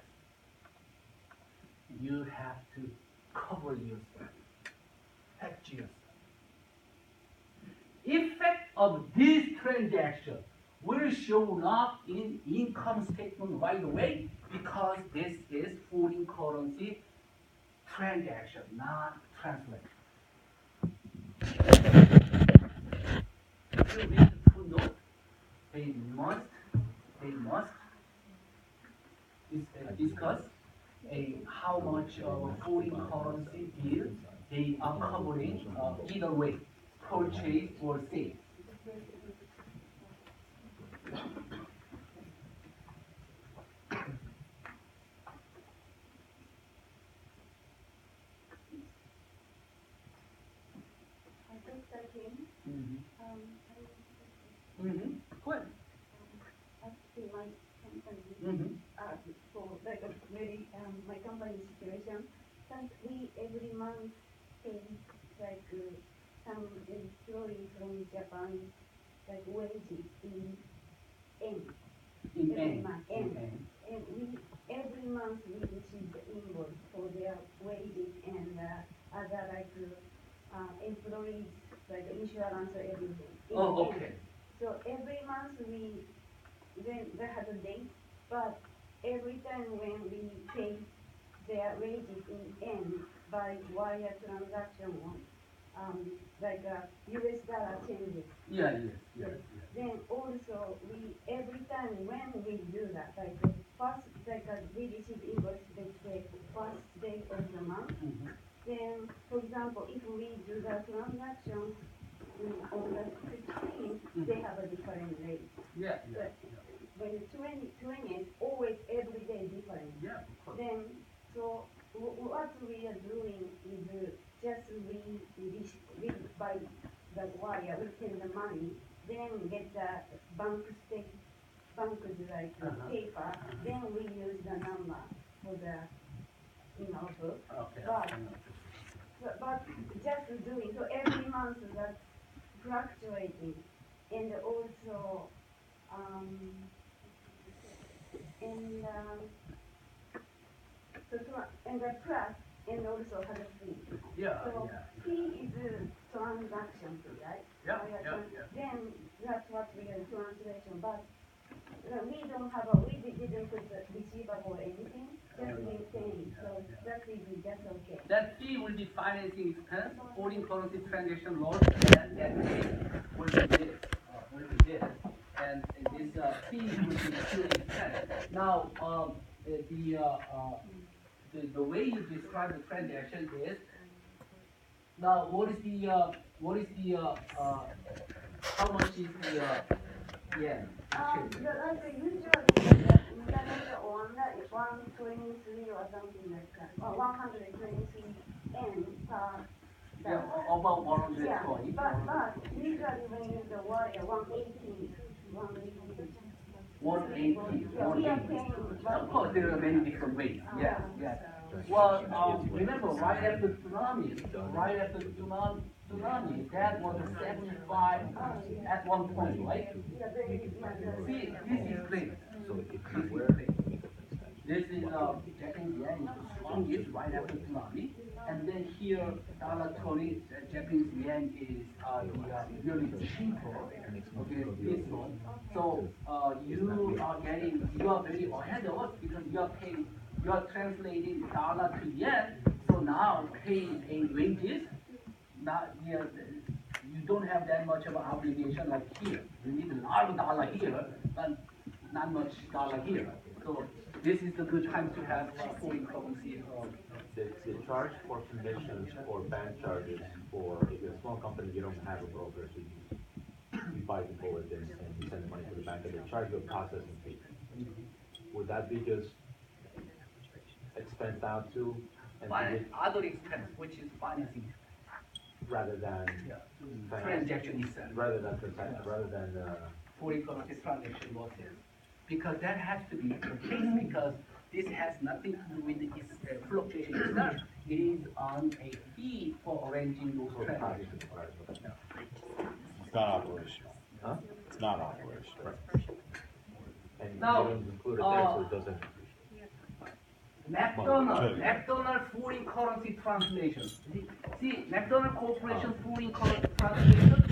Speaker 1: You have to cover yourself, hedge yourself. Effect of this transaction will show up in income statement right away because this is foreign currency transaction, not translation. If you read the footnote, they must discuss how much foreign currency deal they are covering either way, purchase or sale.
Speaker 3: I think that came,
Speaker 1: Go ahead.
Speaker 7: Actually, my company, for like a very, my company situation, that we every month pay like some employee from Japan, like wages in N.
Speaker 1: In
Speaker 7: Every
Speaker 1: N.
Speaker 7: month,
Speaker 1: In
Speaker 7: N.
Speaker 1: N.
Speaker 7: And we every month we receive the invoice for their wages and other like employees, like insurance or everything.
Speaker 1: Oh, okay.
Speaker 7: So every month when they have a date, but every time when we pay their wages in end by wire transaction, like US dollar changes.
Speaker 1: Yeah, yes.
Speaker 7: Then also every time when we do that, like first, like we receive invoice, let's say first day of the month.
Speaker 1: Mhm.
Speaker 7: Then, for example, if we do the transaction on the 16th, they have a different rate.
Speaker 1: Yeah.
Speaker 7: But when the 20th, always every day different.
Speaker 1: Yeah, of course.
Speaker 7: Then, so what we are doing is just we by the wire, we send the money, then get the bank like paper, then we use the number for the book.
Speaker 1: Okay.
Speaker 7: But just doing so every month that's fluctuating, and also and and the plus and also has a fee.
Speaker 1: Yeah,
Speaker 7: So
Speaker 1: yeah.
Speaker 7: fee is a transaction fee, right?
Speaker 1: Yeah,
Speaker 7: Wire
Speaker 1: yeah,
Speaker 7: tran-
Speaker 1: yeah.
Speaker 7: Then that's what we are translation, but we don't have we didn't put the receivable or anything, just we paying, so that is just okay.
Speaker 1: That fee will be financing expense, foreign currency transaction loss, and that fee will be this. And this fee will be pure expense. Now, the way you describe the transaction is, now what is the how much is the yen exchange rate?
Speaker 7: Like usually the international one that is 123 or something like that, or 123 N per
Speaker 1: Yeah,
Speaker 7: dollar.
Speaker 1: about
Speaker 7: Yeah,
Speaker 1: 120.
Speaker 7: but usually when you use the wire, 180, 180.
Speaker 1: 180.
Speaker 7: Yeah, we are paying.
Speaker 1: Of course, there are many different ways. Yes, yes. Well, remember, right after tsunami, that was a 75 at one point, right? See, this is great. This is Japanese yen is the strongest right after tsunami, and then here dollar 20 Japanese yen is really cheaper. Okay, this one. So you are very ahead of us because you are translating dollar to yen. So now paying a wages, not yeah, you don't have that much of an obligation like here. You need a lot of dollar here, but not much dollar here. So this is the good time to have foreign currency.
Speaker 6: The charge for commissions or bank charges for, if you're a small company, you don't have a broker, so you buy the bulletins and you send the money to the bank and they charge you a processing fee. Would that be just expensed out to, and
Speaker 1: Other expense, which is financing,
Speaker 6: rather than,
Speaker 1: transaction itself,
Speaker 6: rather than
Speaker 1: foreign currency transaction losses. Because that has to be the case because this has nothing to do with its fluctuation itself. It is on a fee for arranging those transactions.
Speaker 5: It's not operational.
Speaker 6: Huh?
Speaker 5: It's not operational.
Speaker 6: and you
Speaker 1: Now,
Speaker 6: don't include it there, so it doesn't.
Speaker 1: McDonald foreign currency translation. See, McDonald Corporation foreign currency translation.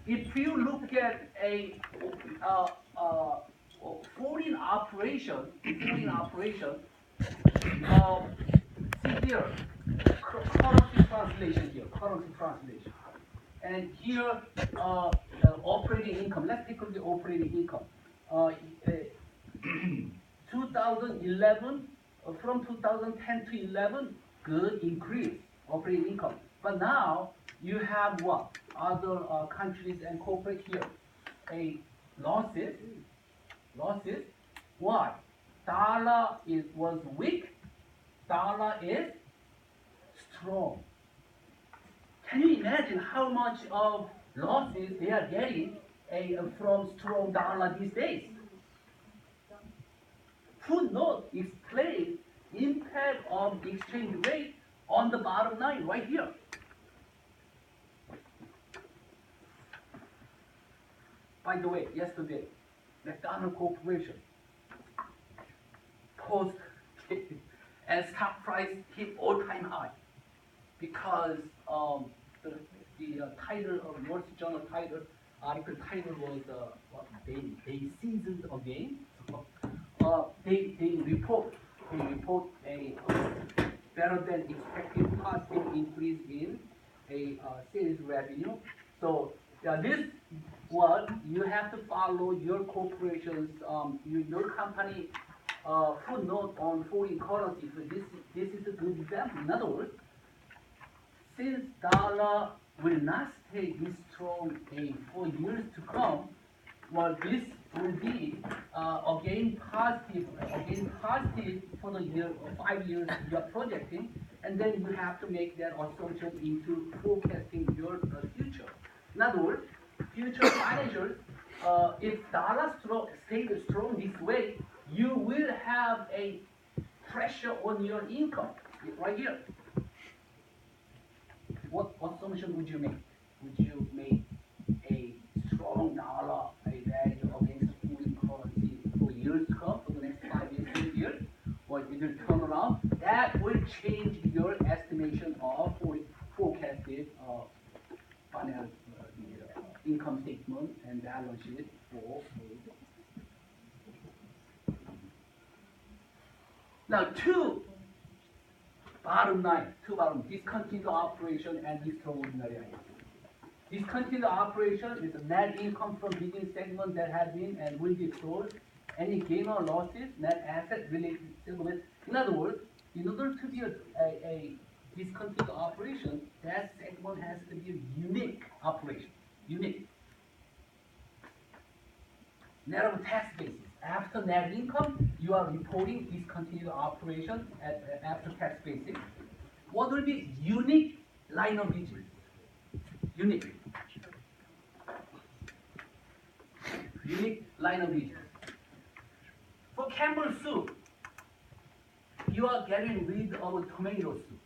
Speaker 1: If you look at a foreign operation, see here, currency translation. And here, operating income. Let's take a look at operating income. 2011, from 2010 to 11, good increase operating income. But now you have what? Other countries and corporate here, a losses. Why? Dollar was weak. Dollar is strong. Can you imagine how much of losses they are getting from strong dollar these days? Footnote explains impact of the exchange rate on the bottom line right here. By the way, yesterday, McDonald Corporation cost and stock price hit all-time high because the title of Wall Street Journal article title was what they seasoned again. They report a better than expected positive increase in a sales revenue. So this one you have to follow your corporation's your company footnote on foreign currency. So this is a good example. In other words, since dollar will not stay this strong for years to come, well, this will be again positive for the year 5 years you are projecting, and then you have to make that assumption into forecasting your future. In other words, future financials, if dollar stays strong this way, you will have a pressure on your income right here. What assumption would you make? Would you make a strong dollar, a value against foreign currency for years to come, for the next 5 years, 10 years? Or it will turn around? That will change your estimation of forecasted financial income statement and balance sheet for now bottom line, discontinued operation and extraordinary items. Discontinued operation is a net income from business segment that has been and will be sold. Any gain or losses, net asset related segment. In other words, in order to be a discontinued operation, that segment has to be a unique operation. Unique. Net of tax basis. After net income, you are reporting discontinued operation at after tax basis. What will be unique line of business? Unique line of business. For Campbell soup, you are getting rid of tomato soup.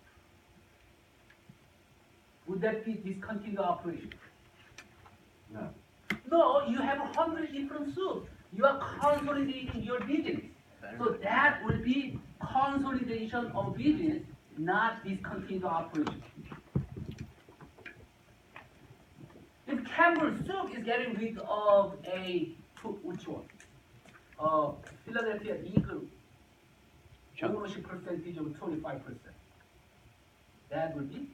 Speaker 1: Would that be discontinued operation?
Speaker 6: No.
Speaker 1: No, you have 100 different soups. You are consolidating your business. So that will be consolidation of business, not discontinued operation. If Campbell soup is getting rid of which one? Philadelphia Eagle ownership percentage of 25%. That will be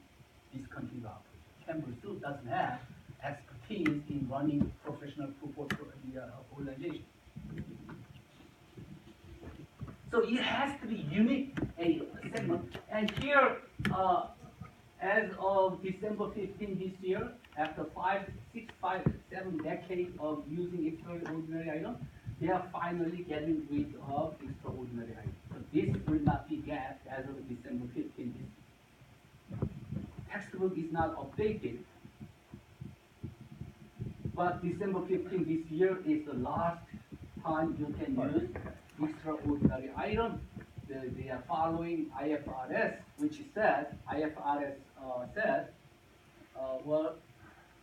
Speaker 1: discontinued operation. Campbell soup doesn't have expertise in running professional football organization. So it has to be unique a segment. And here, as of December 15 this year, after 7 decades of using extraordinary items, they are finally getting rid of extraordinary items. So this will not be gapped as of December 15. Textbook is not updated, but December 15 this year is the last time you can use extraordinary item. They are following IFRS, which says, well,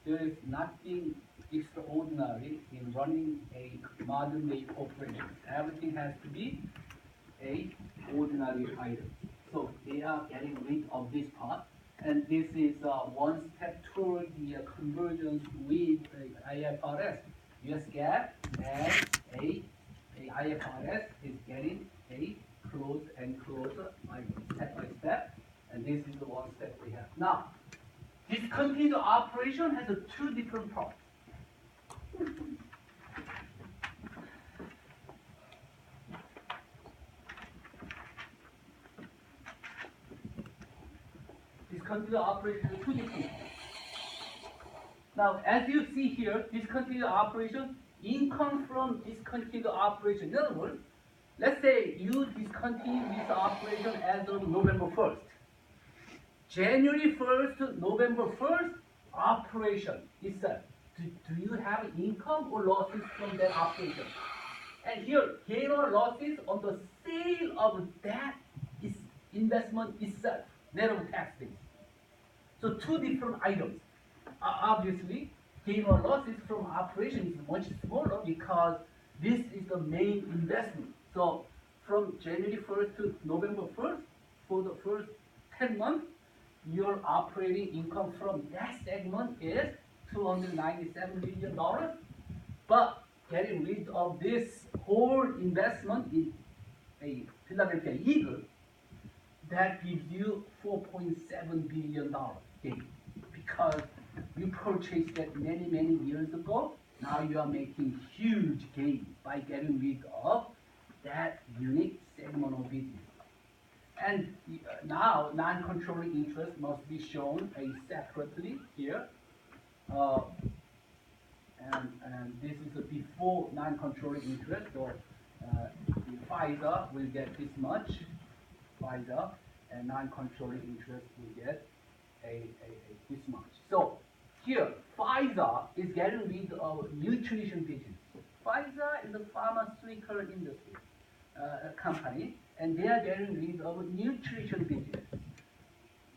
Speaker 1: there is nothing extraordinary in running a modern day corporation. Everything has to be a ordinary item. So they are getting rid of this part. And this is one step toward the convergence with IFRS. US GAAP and IFRS is getting closer and closer, step by step. And this is the one step we have. Now, discontinued operation has two different parts. Discontinued operation is two different. Now, as you see here, discontinued operation, income from discontinued operation. In other words, let's say you discontinue this operation as of November 1st. January 1st to November 1st, operation itself. Do you have income or losses from that operation? And here, gain or losses on the sale of that investment itself, net of tax base. So two different items. Obviously, gain or losses from operation is much smaller because this is the main investment. So from January 1st to November 1st, for the first 10 months, your operating income from that segment is $297 million. But getting rid of this whole investment in a Philadelphia Eagle, that gives you $4.7 billion gain. Because you purchased that many, many years ago, now you are making huge gain by getting rid of that unique segment of business. And now, non-controlling interest must be shown separately here. And this is a before non-controlling interest, so the Pfizer will get this much, Pfizer, and non-controlling interest will get this much. So here, Pfizer is getting rid of nutrition business. Pfizer is a pharmaceutical industry company, and they are getting rid of nutrition business,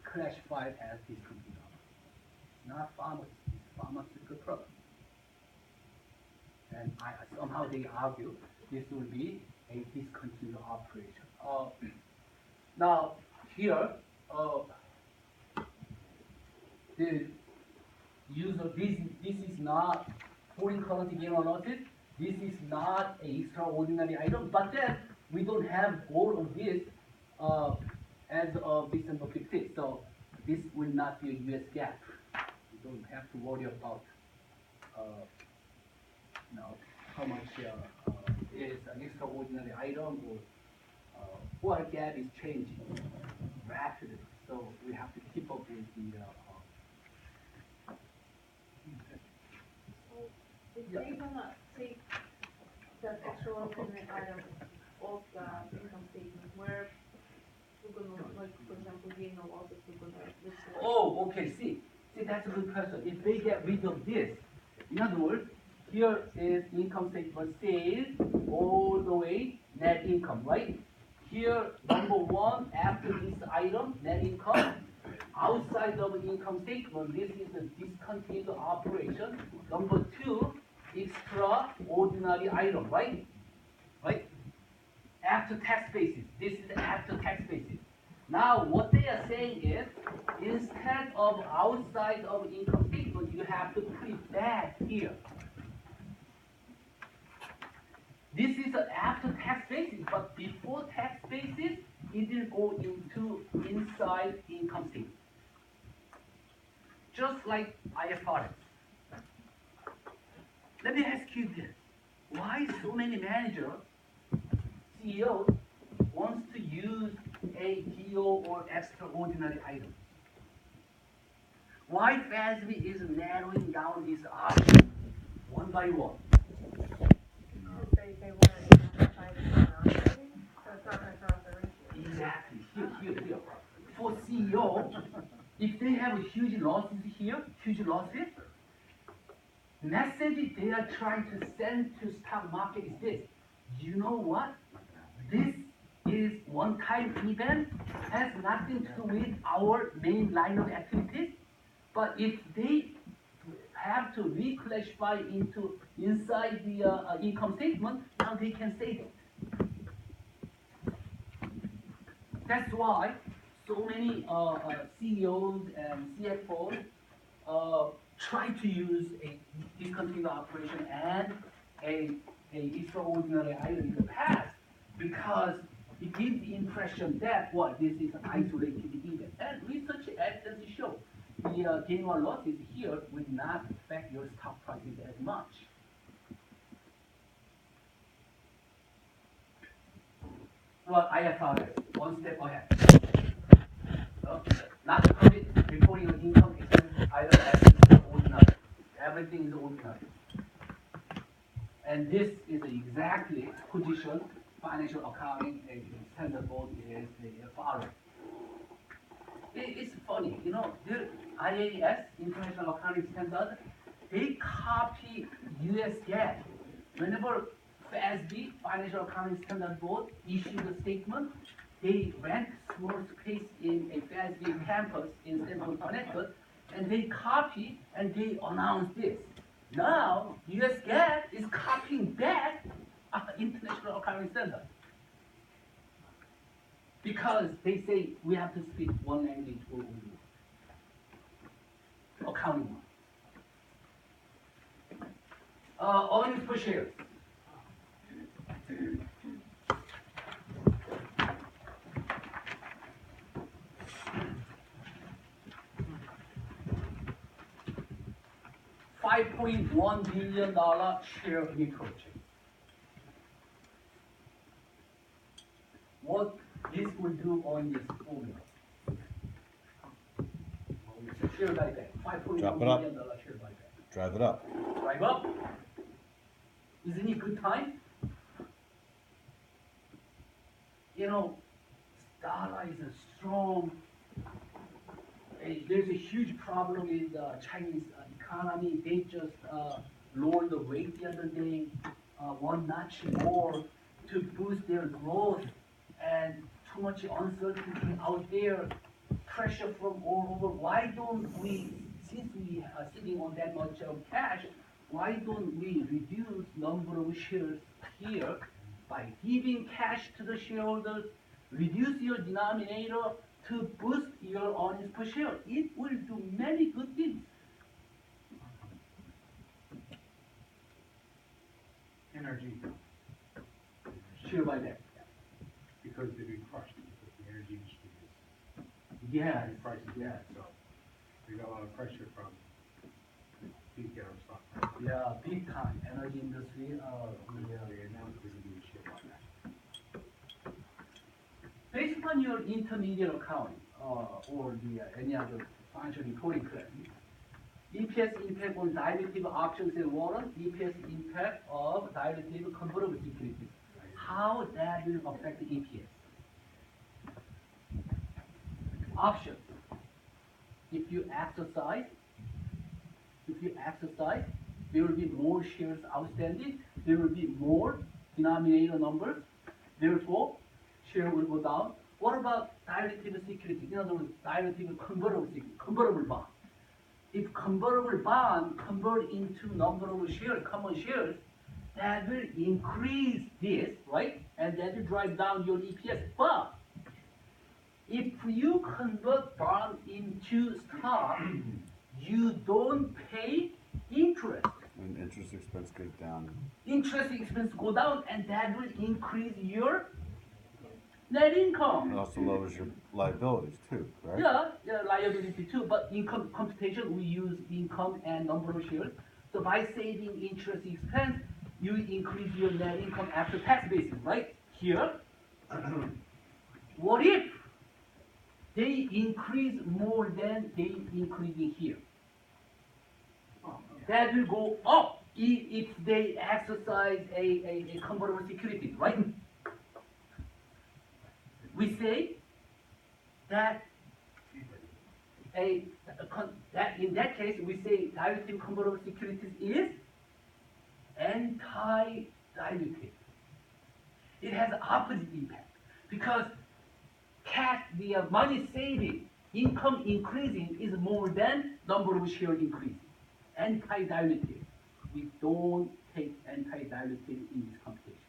Speaker 1: classified as discontinued. Not pharmaceutical product. And somehow they argue this will be a discontinued operation. Now here, the user, this is not foreign currency gain or losses. This is not an extraordinary item, but then we don't have all of this as of December 15th. So this will not be a US GAAP. You don't have to worry about how much is an extraordinary item, or GAAP is changing rapidly. So we have to keep up with the.
Speaker 4: If they gonna take that extraordinary item off the income statement, where we're gonna, like, for example, gain or losses, we're gonna list it.
Speaker 1: Oh, okay. See, that's a good question. If they get rid of this, in other words, here is income statement sales all the way net income, right? Here, number one, after this item, net income, outside of income statement, this is a discontinued operation. Number two, extraordinary item, right? Right? After tax basis. This is after tax basis. Now, what they are saying is, instead of outside of income statement, you have to put it back here. This is an after tax basis, but before tax basis, it will go into inside income statement. Just like IFRS. Let me ask you this. Why so many managers, CEOs, wants to use a DO or extraordinary item? Why FASB is narrowing down these options one by one?
Speaker 3: They want to identify the non-operating, so it's not gonna throw off the ratio.
Speaker 1: Exactly. Here. For CEO, if they have huge losses here, message they are trying to send to stock market is this. You know what? This is one-time event, has nothing to do with our main line of activities. But if they have to reclassify into inside the income statement, now they can say that. That's why so many CEOs and CFOs try to use a discontinued operation and a extraordinary item in the past, because it gives the impression that this is an isolated event. And research evidence shows the gain or losses here will not affect your stock prices as much. Well, IFRS, one step ahead. Not to commit reporting of income expense item as ordinary. Everything is ordinary. And this is exactly position financial accounting standard board is following. It's funny, the IAS, International Accounting Standard, they copy US GAAP. Whenever FASB, Financial Accounting Standard Board, issues a statement, they rent small space in a FASB campus in Stanford, Connecticut, and they copy and they announce this. Now, US GAAP is copying back International Accounting Standard. Because they say we have to speak one language or only one. Accounting one. Earnings per share. $5.1 billion share repurchase. What this will do on this formula? Share buyback, $5.1
Speaker 5: Drop it up.
Speaker 1: billion share buyback.
Speaker 5: Drive it up.
Speaker 1: Drive up. Isn't it good time? You know, dollar is a strong. There's a huge problem with the Chinese economy. They just lowered the rate the other day, one notch more to boost their growth, and too much uncertainty out there, pressure from all over. Why don't we, since we are sitting on that much of cash, why don't we reduce number of shares here by giving cash to the shareholders, reduce your denominator to boost your earnings per share? It will do many good things.
Speaker 2: Energy,
Speaker 1: Share buyback.
Speaker 2: because they've been crushed, because the energy industry is
Speaker 1: Yes,
Speaker 2: prices
Speaker 1: yes.
Speaker 2: down, so they got a lot of pressure from big down stock market.
Speaker 1: Yeah, big time. Energy industry,
Speaker 2: They announced they're gonna do a share buyback.
Speaker 1: based upon your intermediate accounting, or the any other financial reporting plan, EPS impact on dilutive options and warrants, EPS impact of dilutive convertible securities. How that will affect the EPS? Options. If you exercise, there will be more shares outstanding, there will be more denominator numbers, therefore, share will go down. What about dilutive security? In other words, dilutive convertible bond. If convertible bond convert into number of shares, common shares, that will increase this, right? And that will drive down your EPS. But if you convert bond into stock, you don't pay interest.
Speaker 5: And interest expense goes down.
Speaker 1: Interest expense go down, and that will increase your net income.
Speaker 5: It also lowers your liabilities too, right?
Speaker 1: Yeah, liability too, but income computation, we use income and number of shares. So by saving interest expense, you increase your net income after tax basis, right? Here, what if they increase more than they increasing here? That will go up if they exercise a convertible security, right? We say that in that case, we say dilutive convertible securities is anti-dilutive. It has opposite impact because the money saving, income increasing is more than number of share increasing. Anti-dilutive. We don't take anti-dilutive in this computation.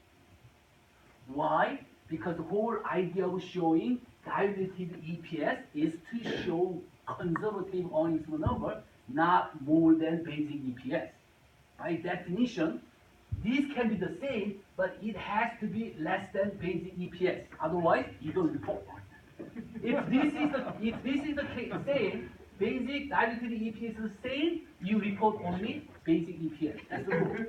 Speaker 1: Why? Because the whole idea of showing dilutive EPS is to show conservative earnings per number, not more than basic EPS. By definition, this can be the same, but it has to be less than basic EPS. Otherwise, you don't report. If this is the case, same, basic diluted EPS is the same, you report only basic EPS. That's the rule.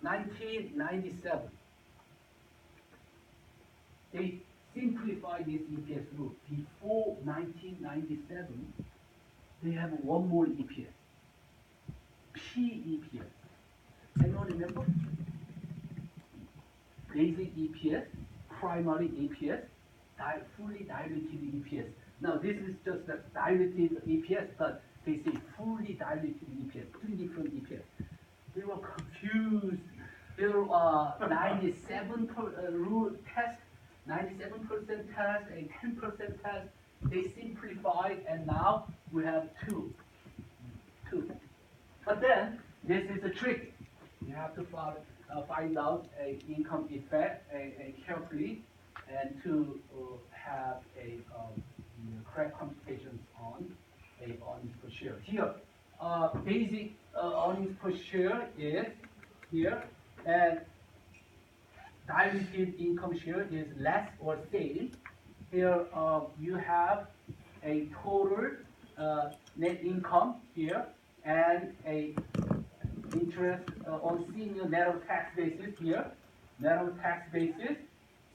Speaker 1: 1997. They simplified this EPS rule. Before 1997, they have one more EPS. PEPS. Anyone remember? Basic EPS, primary EPS, fully diluted EPS. Now this is just a diluted EPS, but they say fully diluted EPS, three different EPS. They were confused. There were 97 rule test, 97% test, and 10% test. They simplified, and now we have two. But then this is a trick. You have to follow. find out a income effect carefully and to have a correct computations on a earnings per share. Here, basic earnings per share is here, and diluted income share is less or same. Here, you have a total net income here and a interest on senior net of tax basis here, net of tax basis.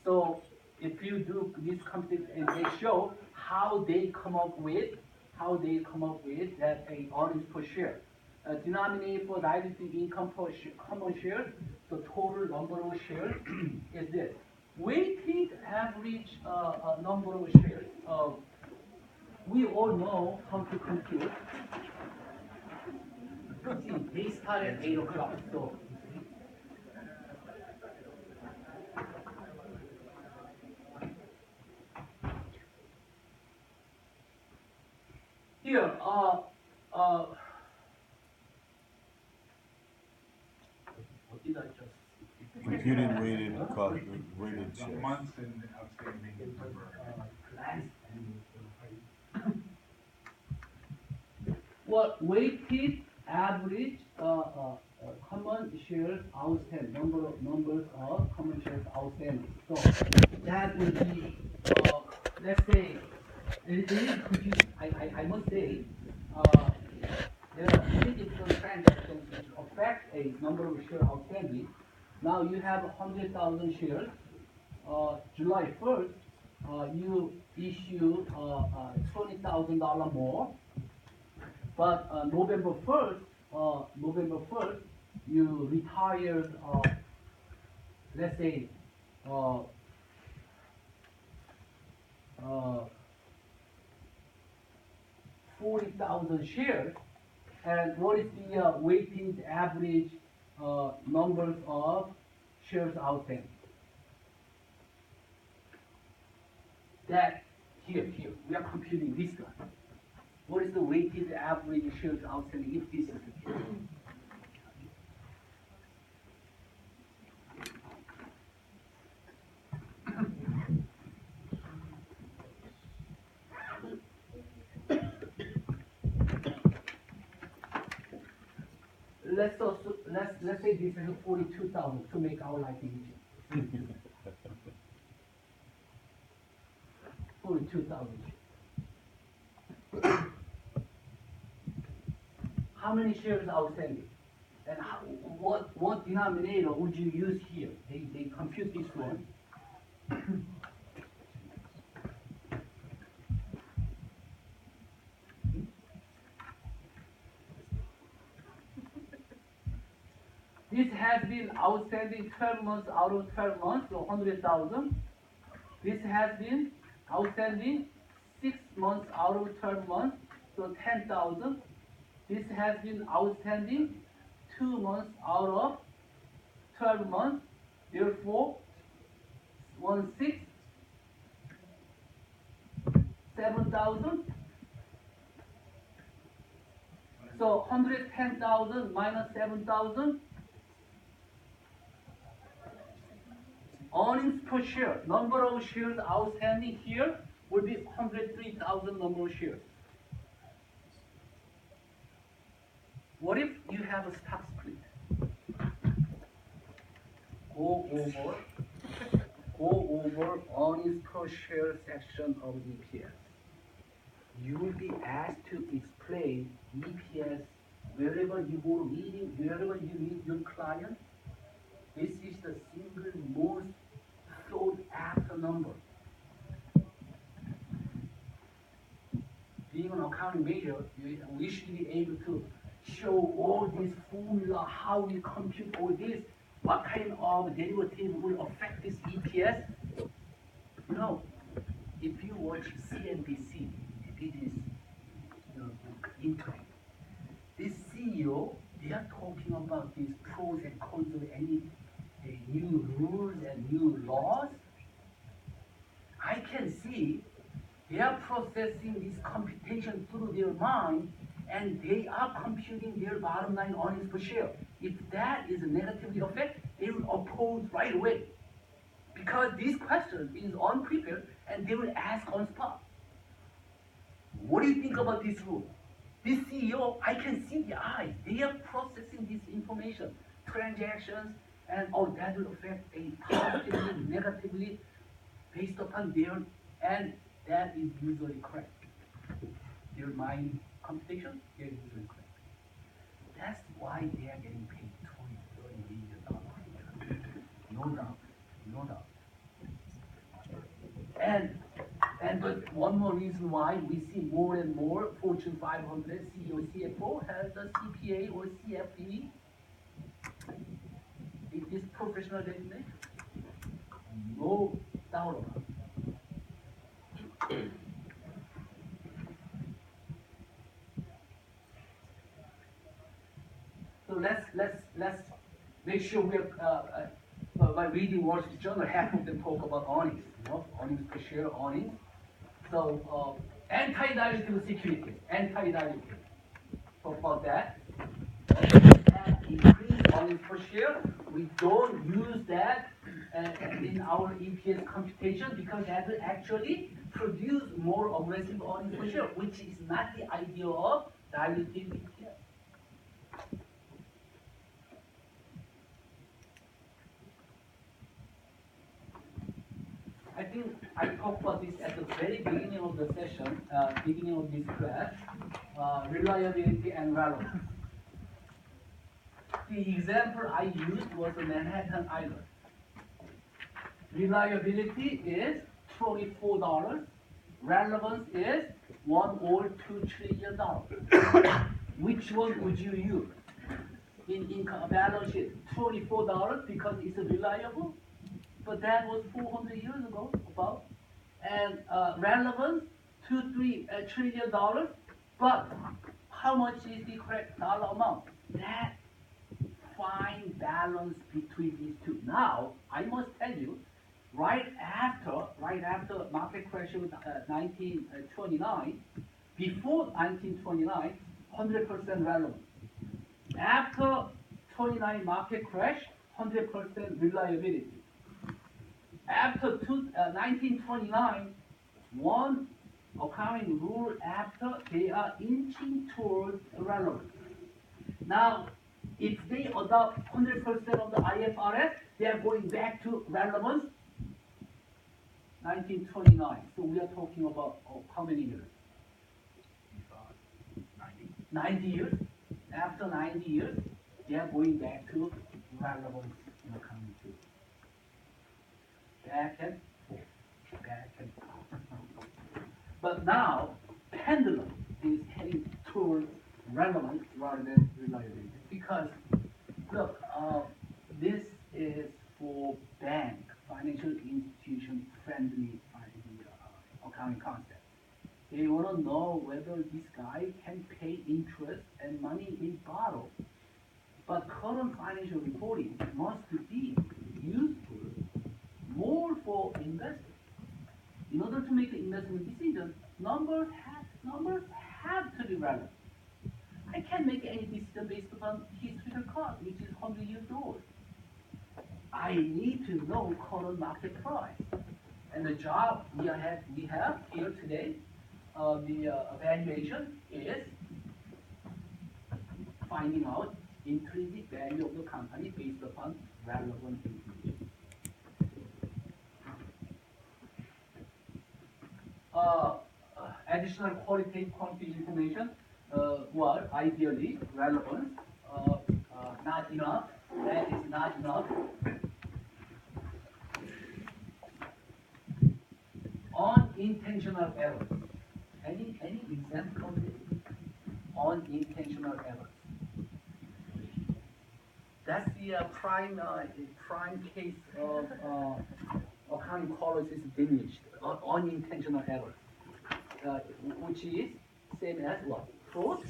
Speaker 1: So if you do this computation and they show how they come up with that a earnings per share. Denominator for diluted income per common share, the total number of shares is this. Weighted average number of shares. We all know how to compute. See, they start at 8 o'clock, so. Here, what did I just?
Speaker 5: Computing weighted cost, weighted
Speaker 2: The
Speaker 5: shares.
Speaker 2: months and outstanding number.
Speaker 1: What weighted average common shares outstanding, numbers of common shares outstanding. So that will be let's say it is confusing. I must say there are three different transactions which affect a number of shares outstanding. Now you have 100,000 shares. July 1st, you issue $20,000 more. But November 1st, you retired, let's say, 40,000 shares. And what is the weighted average numbers of shares outstanding? That here, we are computing this one. What is the weighted average shares outstanding if this is the case? Let's say this is 42,000 to make our life easier. 42,000. How many shares outstanding? And what denominator would you use here? They compute this one. This has been outstanding 12 months out of 12 months, so 100,000. This has been outstanding 6 months out of 12 months, so 10,000. This has been outstanding 2 months out of 12 months, therefore 1/6, 7,000. So 110,000 minus 7,000. Earnings per share, number of shares outstanding here will be 103,000 number of shares. What if you have a stock split? Go over earnings per share section of EPS. You will be asked to explain EPS wherever you go meeting, wherever you meet your client. This is the single most sought after number. Being an accounting major, we should be able to show all this formula, how we compute all this, what kind of derivative will affect this EPS. You know, if you watch CNBC, it is internet. This CEO, they are talking about these pros and cons of any new rules and new laws. I can see they are processing this computation through their mind, and they are computing their bottom line earnings per share. If that is negatively affected, they will oppose right away. Because this question is unprepared and they will ask on spot. What do you think about this rule? This CEO, I can see the eyes. They are processing this information, transactions, and that will affect a positively, negatively, based upon their, and that is usually correct. Their mind computation, they are usually correct. That's why they are getting paid $20, $30 million. No doubt, no doubt. But one more reason why we see more and more Fortune 500 CEO, CFO has a CPA or CFP. It is professional designation. No doubt about it. So let's make sure we are by reading Wall Street Journal, half of them talk about earnings, earnings per share, earnings. So anti-dilutive securities, anti-dilutive. Talk about that. And increase earnings per share. We don't use that in our EPS computation because that will actually produce more aggressive earnings per share, which is not the idea of dilutive EPS. I think I talked about this at the very beginning of the session, beginning of this class, reliability and relevance. The example I used was the Manhattan Island. Reliability is $24. Relevance is $1 or $2 trillion. Which one would you use? In balance sheet, $24 because it's reliable, but that was 400 years ago, about. And relevance, $2-3 trillion. But how much is the correct dollar amount? That fine balance between these two. Now, I must tell you, right after market crash of 1929, before 1929, 100% relevant. After 29 market crash, 100% reliability. After 1929, one accounting rule after, they are inching towards relevance. Now, if they adopt 100% of the IFRS, they are going back to relevance 1929. So we are talking about how many years? 90 years. After 90 years, they are going back to relevance in accounting too. Back and forth. Back and forth. But now, pendulum is heading towards relevance rather than reliability. Because, look, this is for bank, financial institution friendly accounting concept. They want to know whether this guy can pay interest and money in borrow. But current financial reporting must be useful more for investors. In order to make an investment decision, numbers have to be relevant. I can't make any decision based upon historical cost, which is 100 years old. I need to know current market price. And the job we have here today, the evaluation is finding out intrinsic value of the company based upon relevant information. Additional qualitative quantitative information, well, ideally relevant, not enough. That is not enough. Unintentional errors. Any example of this? Unintentional errors. That's the prime case of accounting policies diminished. Unintentional errors, which is same as what? Fraud.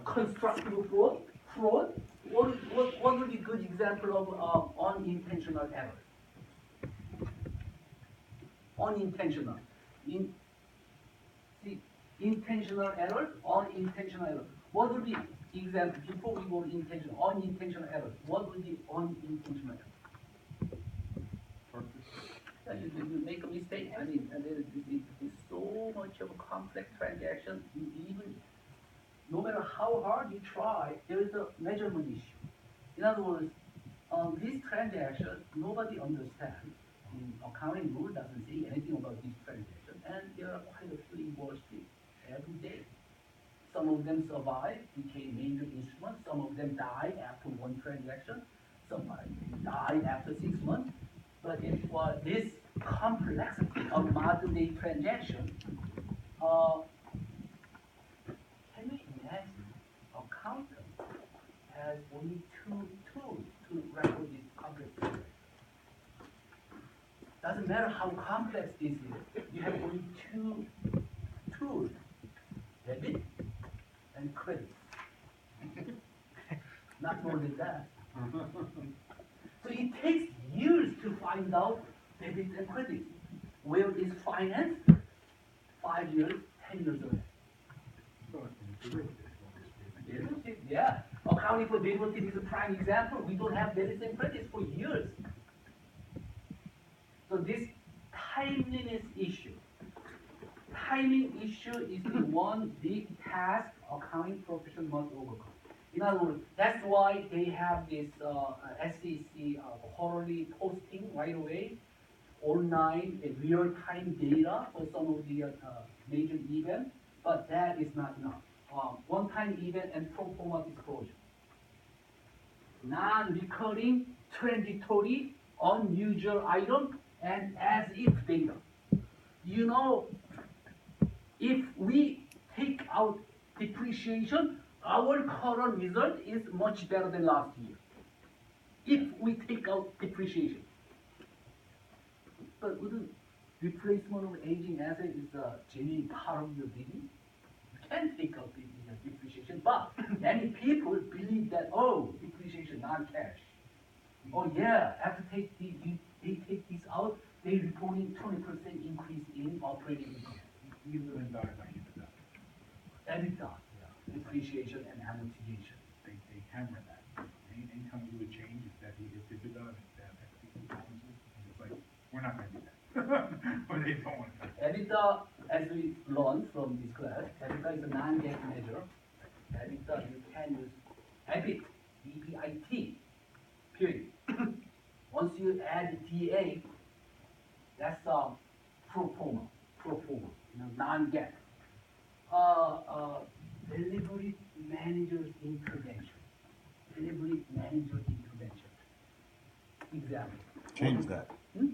Speaker 1: Constructive fraud. What would be a good example of unintentional errors? Unintentional. Intentional error, unintentional error. What would be example before we go to intentional, unintentional errors? What would be unintentional error? Yeah, you make a mistake. I mean, and there's so much of a complex transaction. You even, no matter how hard you try, there is a measurement issue. In other words, this transaction nobody understands. Accounting rule doesn't say anything about this transaction, and there are quite a few in Wall Street every day. Some of them survive, became major instruments. Some of them die after one transaction. Some died after 6 months. But if this complexity of modern day transaction, can you imagine accountant has only two tools to record this complex transaction? Doesn't matter how complex this is, you have only two tools, debit and credit. Not more than that. So it takes years to find out debit and credit. Where is finance? 5 years, 10 years away. Derivative, yeah. Accounting for derivative is a prime example. We don't have debit and credit for years. So this timeliness issue. Timing issue is the one big task accounting profession must overcome. In other words, that's why they have this SEC quarterly posting right away, online, real-time data for some of the major events, but that is not enough. One-time event and pro forma disclosure. Non-recurring, transitory, unusual item, and as if data. You know, if we take out depreciation, our current result is much better than last year. If we take out depreciation. But wouldn't replacement of aging asset is a genuine part of your business? You can take out the depreciation, but many people believe that, oh, depreciation, not cash. Oh yeah, after they take this out, they reporting 20% increase in operating income. EBITDA, yeah. Depreciation and amortization.
Speaker 2: They hammer that. Anytime you do a change, it's EBITDA, it's balances, and it's like, we're not gonna do that. Or they don't want to.
Speaker 1: EBITDA, as we learned from this class, EBITDA is a non-GAAP measure. EBITDA, you can use EBIT, EBIT, period. Once you add DA, that's pro forma, non-GAAP. Delivery manager's intervention. Delivery manager's intervention. Example.
Speaker 5: Change that.
Speaker 1: Hmm?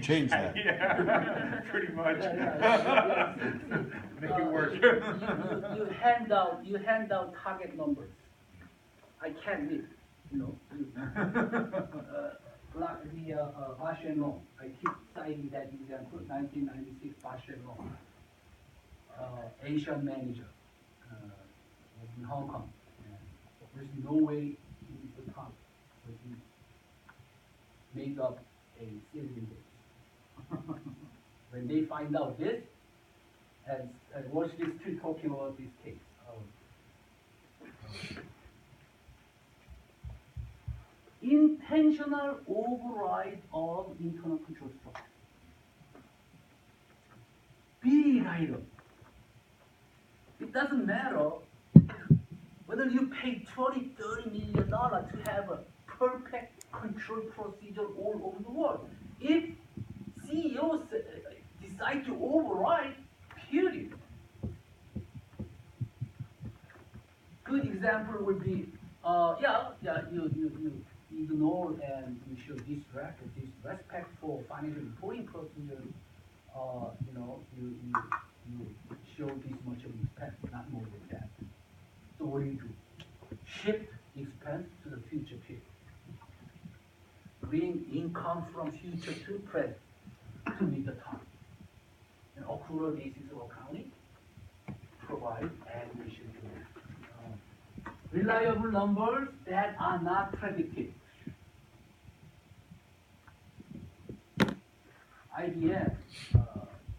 Speaker 5: Change that.
Speaker 2: Yeah, pretty much. Make it work.
Speaker 1: You hand out target numbers. I can't live, the Bashan loan. I keep citing that example, 1996 Bashan loan. Asian manager in Hong Kong. There's no way he would come, but he made up a citizen base. When they find out this, and Wall Street still talking about this case. Intentional override of internal control structure. Big item. It doesn't matter whether you pay $20–30 million to have a perfect control procedure all over the world. If CEOs decide to override, period. Good example would be, you ignore and you show disrespect for financial reporting procedures. You show this much of expense, not more than that. So what do? Shift expense to the future period. Bring income from future to present to meet the target. An accrual basis of accounting provide admission to that. Reliable numbers that are not predictive. IBM,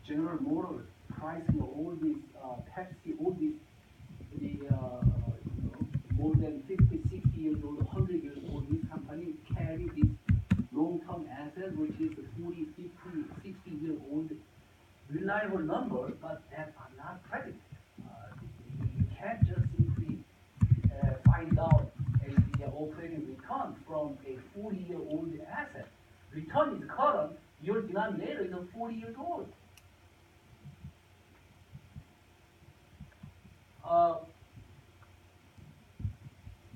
Speaker 1: General Motors, pricing all these, Pepsi, all these, the more than 50, 60 years old, 100 years old, this company carry this long-term asset, which is 40, 50, 60-year-old reliable number, but that are not credited. You can't just simply find out the operating return from a 40-year-old asset. Return is current, your denominator is 40 years old.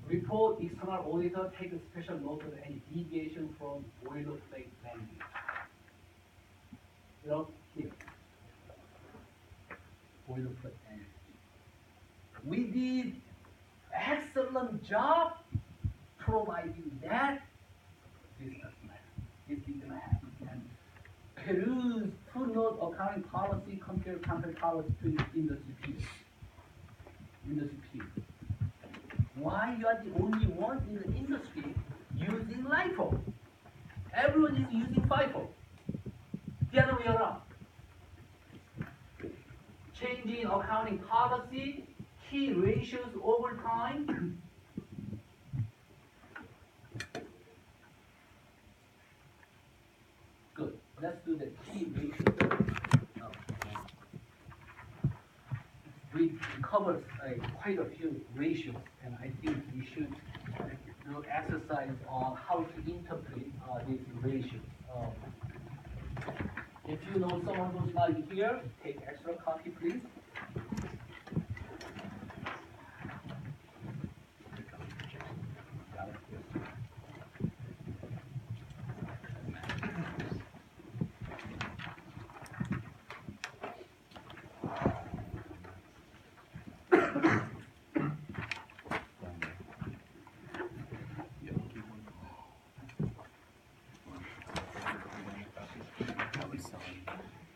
Speaker 1: Report external auditor take a special note of any deviation from boilerplate language. You know, here. Boilerplate language. We did excellent job providing that. This doesn't matter. This didn't happen. And Peru's footnote accounting policy compare company policy to industry peers. Industry peers. Why you are the only one in the industry using LIFO? Everyone is using FIFO. The other way around. Changing accounting policy, key ratios over time. Good. Let's do the key ratios. We covered quite a few ratios, and I think we should do exercise on how to interpret these ratios. If you know someone who's not here, take extra copy, please.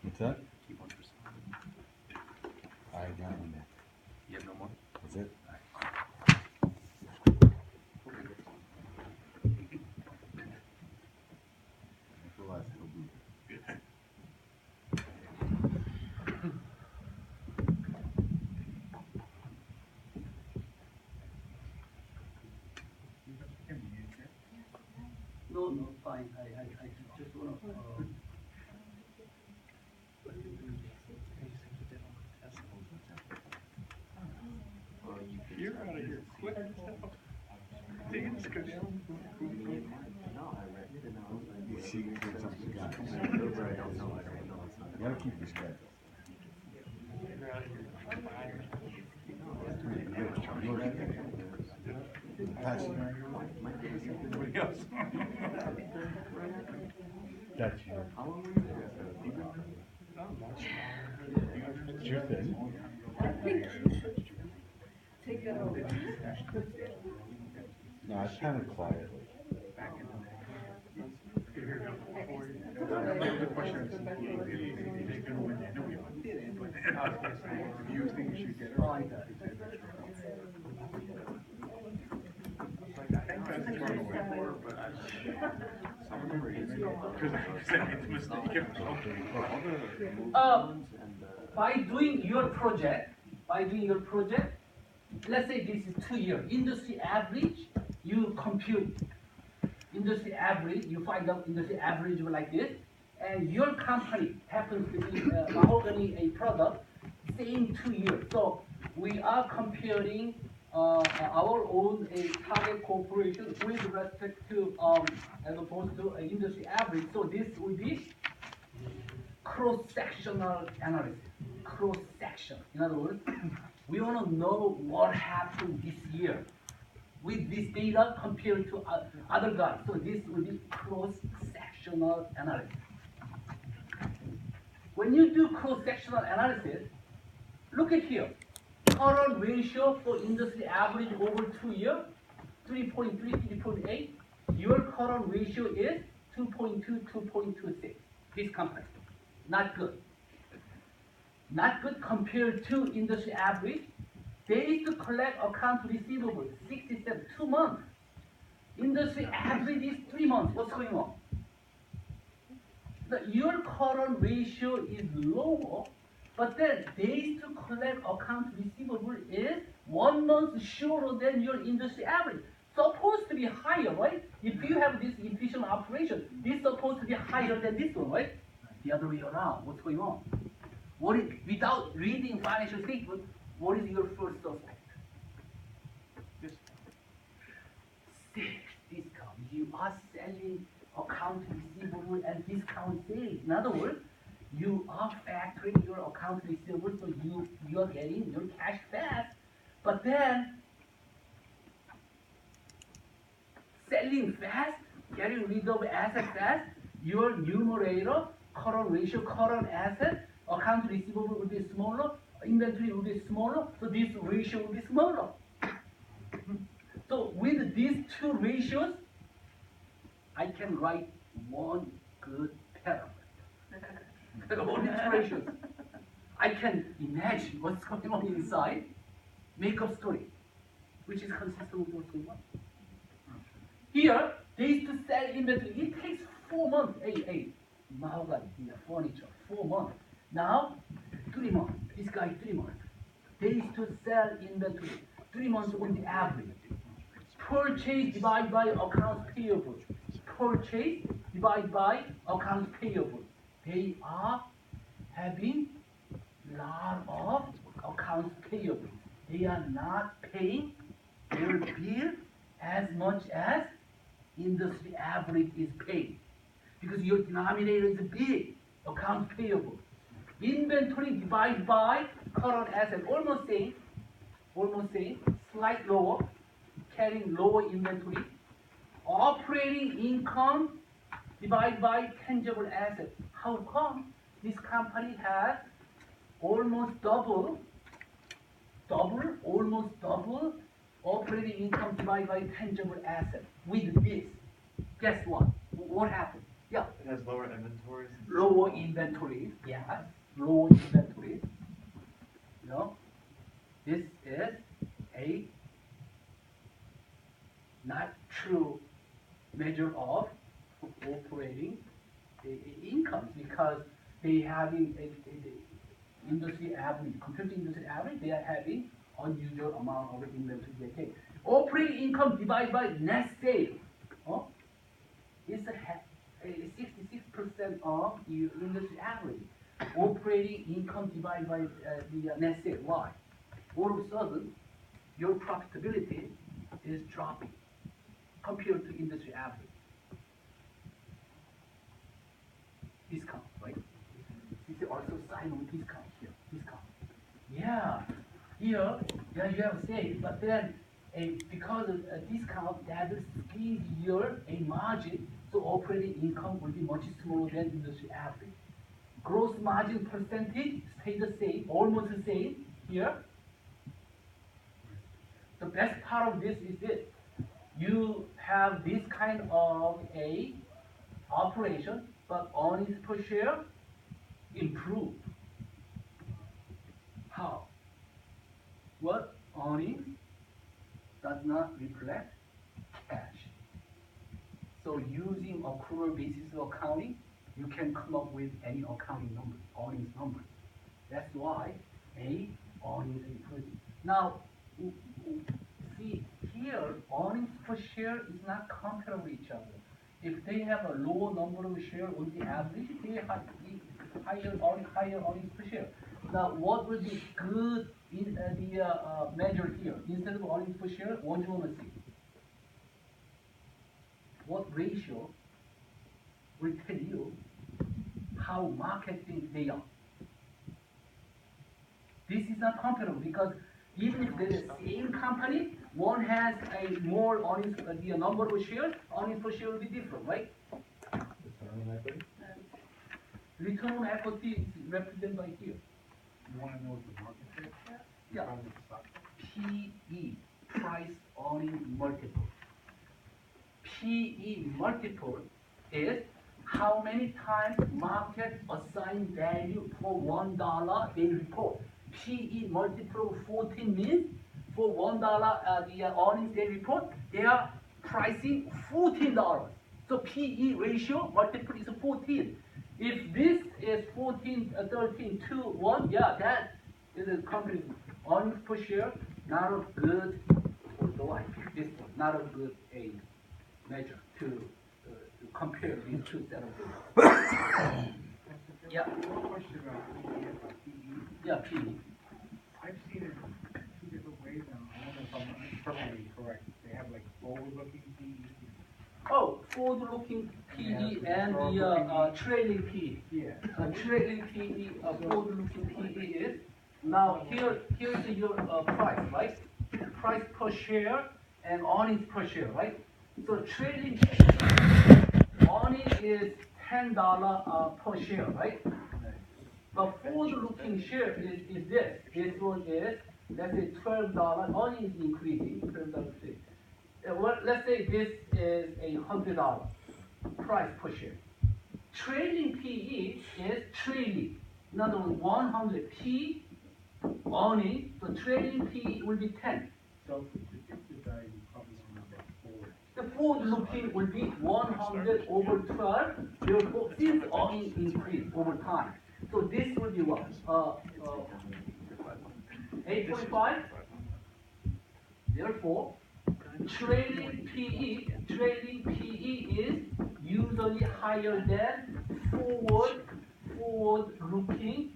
Speaker 5: What's that? I got one there.
Speaker 8: You have no more?
Speaker 5: That's it? I feel like it'll be-
Speaker 1: No, fine. I just want to.
Speaker 2: You're out of here quick. Dance, go down.
Speaker 5: You see, it's up to guys. You gotta keep your schedule. Pass it.
Speaker 2: Everybody else.
Speaker 5: That's your. It's your thing.
Speaker 4: Take that over.
Speaker 5: No, it's kind of quiet.
Speaker 2: The question is, they can win, they know you did, but you think you should get it right. That's run away for, but I remember because I made the mistake.
Speaker 1: By doing your project, let's say this is 2 years, industry average, you compute industry average, you find out industry average like this, and your company happens to be mahogany a product, same 2 years. So we are comparing our own a target corporation with respect to as opposed to an industry average. So this would be cross-sectional analysis. Cross-section. In other words, we want to know what happened this year with this data compared to other guys. So this will be cross-sectional analysis. When you do cross-sectional analysis, look at here. Current ratio for industry average over 2 years, 3.3, 3.8. Your current ratio is 2.2, 2.26. This company, not good. Not good compared to industry average. Days to collect account receivable, 67, 2 months. Industry average is 3 months. What's going on? Your current ratio is lower But then days to collect account receivable is 1 month shorter than your industry average. Supposed to be higher, right? If you have this efficient operation, this is supposed to be higher than this one, right? The other way around. What's going on? What is, without reading financial statement, what is your first suspect? Sales discount. You are selling account receivable and discount sales. In other words, you are factoring your account receivable, so you are getting your cash fast. But then selling fast, getting rid of asset fast, your numerator, current ratio, current asset, account receivable will be smaller, inventory will be smaller, so this ratio will be smaller. So with these two ratios, I can write one good paragraph. Only two ratios. I can imagine what's going on inside, make a story, which is consistent with what's going on. Here, days to sell inventory, it takes 4 months. Hey, mahogany, furniture, 4 months. Now, 3 months. This guy, 3 months. Days to sell inventory, 3 months on the average. Purchase divided by accounts payable. Purchase divided by accounts payable. They are having lot of accounts payable. They are not paying their bill as much as industry average is paid. Because your denominator is big, accounts payable. Inventory divided by current asset, almost same, slight lower, carrying lower inventory. Operating income divided by tangible asset. How come this company has almost double operating income divided by tangible asset with this? Guess what? What happened? Yeah.
Speaker 8: It has lower inventories.
Speaker 1: Lower inventories, yes. Lower inventories. You know, this is a not true measure of operating incomes, because they having a industry average, compared to industry average, they are having unusual amount of inventory they take. Operating income divided by net sales. It's 66% of your industry average. Operating income divided by the net sales. Why? All of a sudden, your profitability is dropping compared to industry average. Discount, right? This is also sign on discount here. Discount. Yeah. Here, yeah, you have a sale, but then because of a discount, that will squeeze your margin, so operating income will be much smaller than industry average. Gross margin percentage stays the same, almost the same here. The best part of this is this. You have this kind of a operation, but earnings per share improved. How? What? Earnings does not reflect cash. So using accrual basis of accounting, you can come up with any accounting number, earnings number. That's why earnings improved. Now, see here, earnings per share is not comparable with each other. If they have a lower number of shares on the average, they have higher earnings per share. Now, what will be good in the measure here? Instead of earnings per share, what do you want to see? What ratio will tell you how market thinks they are? This is not comparable, because even if they're the same company, one has a more earnings, the number of shares, earnings per share will be different, right?
Speaker 6: Return on equity?
Speaker 1: Return on equity is represented by here.
Speaker 2: You wanna know what the market is?
Speaker 1: Yeah.
Speaker 2: How does it stop?
Speaker 1: PE, price earning multiple. PE multiple is how many times market assign value for $1 they report. PE multiple 14 means for $1 the earnings they report, they are pricing $14. So PE ratio multiple is 14. If this is 14, 13, 2, 1, yeah, that is a company's earnings per share, not a good, although I picked this one, not a good a measure to compare these two set of data. Yeah,
Speaker 2: One question about PE.
Speaker 1: yeah, PE.
Speaker 2: I've seen it two different ways now. I don't know if I'm perfectly correct. They have like forward-looking PE.
Speaker 1: Oh, forward-looking PE and the trailing PE.
Speaker 2: Yeah.
Speaker 1: Trailing PE, forward-looking PE is, now here's your price, right? Price per share and earnings per share, right? So trailing earning is $10 per share, right? But forward-looking share is this. This one is, let's say $12, earnings increasing, $12. Well, let's say this is $100 price per share. Trailing PE is trailing. In other words, 100 P earning, so trailing PE will be 10.
Speaker 2: So the future value is probably on about forward.
Speaker 1: The forward-looking will be 100 over 12. Therefore, since earning increase over time, so this will be what? 8.5. Therefore, trailing PE is usually higher than forward-looking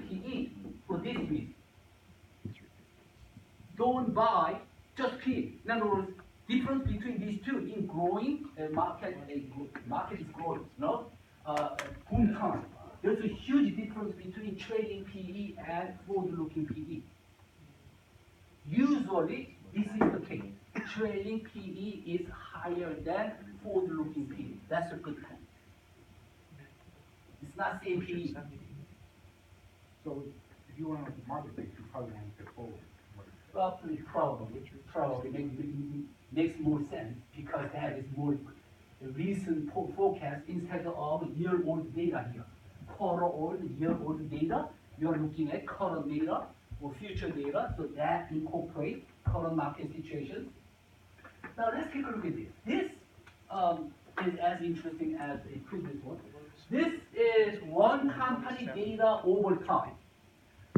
Speaker 1: PE. For this reason, don't buy just PE. In other words, difference between these two in growing market is growing, no? Boom time. There's a huge difference between trailing PE and forward-looking PE. Usually, this is the case. Trailing PE is higher than forward-looking PE. That's a good thing. It's not same PE.
Speaker 2: So if you want to marketplace, you probably want to go forward.
Speaker 1: Probably makes more sense because that is more recent forecast instead of year-old data here. Quarter-old, year-old data, you are looking at current data or future data, so that incorporates current market situations. Now let's take a look at this. This is as interesting as a previous one. This is one company data over time.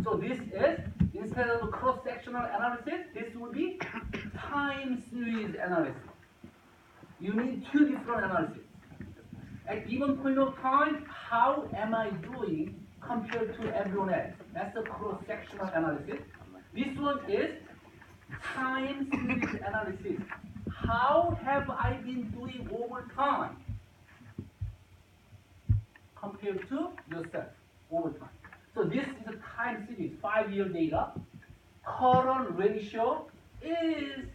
Speaker 1: So this is, instead of cross-sectional analysis, this will be time series analysis. You need two different analyses. At given point of time, how am I doing compared to everyone else? That's the cross-sectional analysis. This one is time series analysis. How have I been doing over time compared to yourself over time? So this is a time series, 5-year data. Current ratio is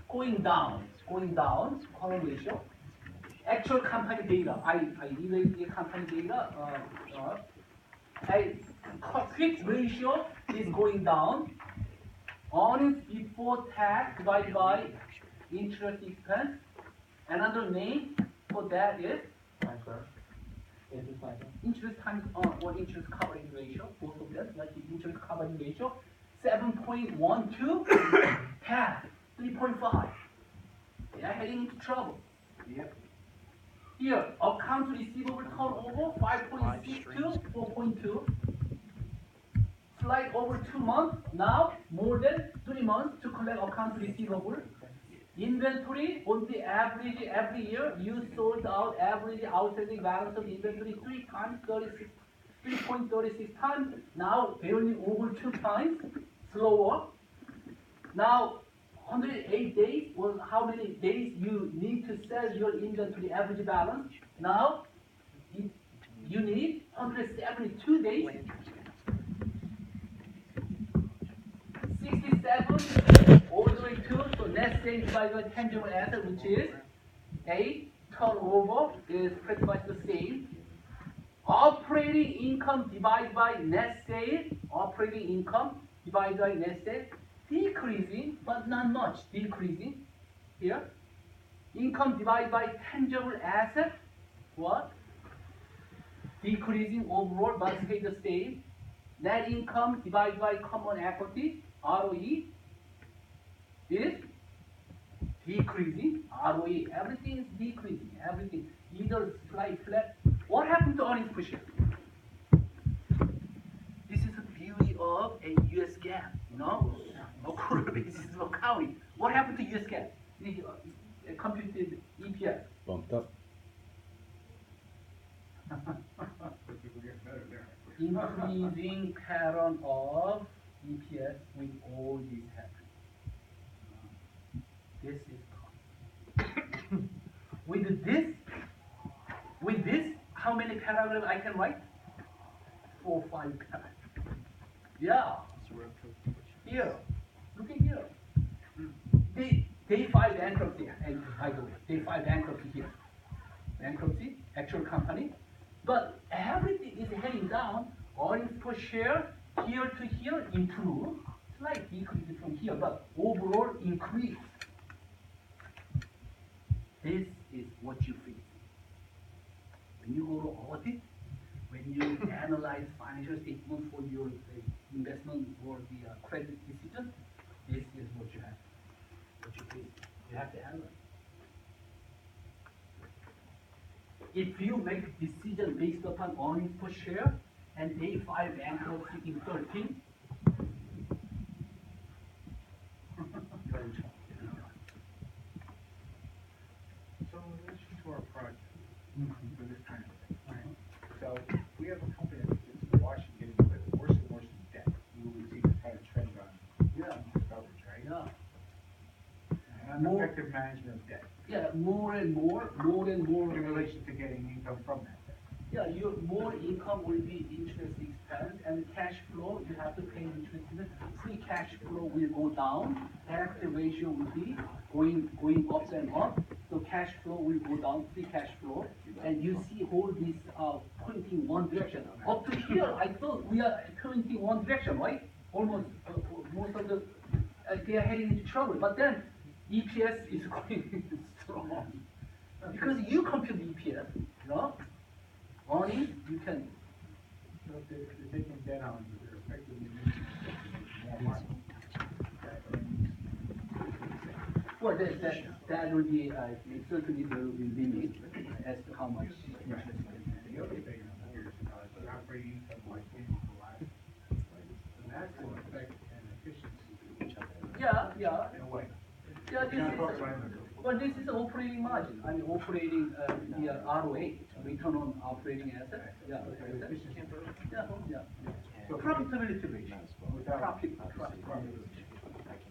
Speaker 1: going down, current ratio. Actual company data, I erased the company data. Quick ratio is going down. Earnings before tax divided by interest expense. Another name for that is interest times or interest coverage ratio, both of them, like the interest coverage ratio, 7.12, tax, 3.5. They are heading into trouble.
Speaker 2: Yep.
Speaker 1: Here, account receivable turnover, 5.62, 4.2. Slight over 2 months, now more than 3 months to collect account receivable. Inventory, on the average every year, you sold out average outstanding balance of inventory 3 times, 3.36 times. Now barely over 2 times, slower. Now 108 days was how many days you need to sell your inventory average balance. Now you need 172 days. 67 all the way to, so net sales divided by tangible asset, which is a turnover is pretty much the same. Operating income divided by net sales, operating income divided by net sales, decreasing, but not much, decreasing here. Income divided by tangible asset, what? Decreasing overall, but stay the same. Net income divided by common equity, ROE, is decreasing. ROE, everything is decreasing. Everything, either slight flat What happened to earnings per share? This is the beauty of a US GAAP, you know, a quarter basis of accounting. What happened to US GAAP? The computed EPS.
Speaker 5: Bumped up.
Speaker 2: We're getting better there.
Speaker 1: Increasing pattern of EPS with all these happening. This is common. With this, how many paragraphs I can write? 4 or 5 paragraphs. Yeah. Here, look at here. Day 5 bankruptcy, and by the way, day 5 bankruptcy here. Bankruptcy, actual company. But everything is heading down. Earnings per share, here to here, improve. Slight decrease from here, but overall increase. This is what you face. When you go to audit, when you analyze financial statement for your investment or the credit decision, this is what you have. What you face. You have to analyze. If you make a decision based upon earnings per share and day 5 bankruptcy in 13, you're in trouble.
Speaker 2: So in relation to our project, for this kind of thing, right? So we have a company that's watching getting worse and worse in debt. We will see this kind of trend on
Speaker 1: Yeah.
Speaker 2: coverage, right?
Speaker 1: Yeah.
Speaker 2: And
Speaker 1: More-
Speaker 2: effective management of debt
Speaker 1: Yeah, more and more
Speaker 2: in relation to getting income from that debt.
Speaker 1: Yeah, your more income will be interest expense and cash flow, you have to pay interest. Free cash flow will go down, equity ratio will be going up and up. So cash flow will go down, free cash flow, and you see all these pointing one direction. Up to here, I thought we are pointing one direction, right? Almost most of the they are heading into trouble. But then EPS is going strong because you compute EPS, you know. Earnings, you can.
Speaker 2: So if they're taking debt on, they're effectively making more money. That earnings.
Speaker 1: Well, that will be, certainly there will be limit as to how much interest you can
Speaker 2: And the other thing I'm curious about is the operating income like in the last. And that's an effect and efficiency
Speaker 1: Yeah,
Speaker 2: in a way.
Speaker 1: yeah,
Speaker 2: You're not talking about numbers.
Speaker 1: well, this is operating margin, I mean, operating, the ROA, return on operating asset, yeah. Yeah.
Speaker 2: So
Speaker 1: Profitability ratio.
Speaker 2: without.
Speaker 1: Profit.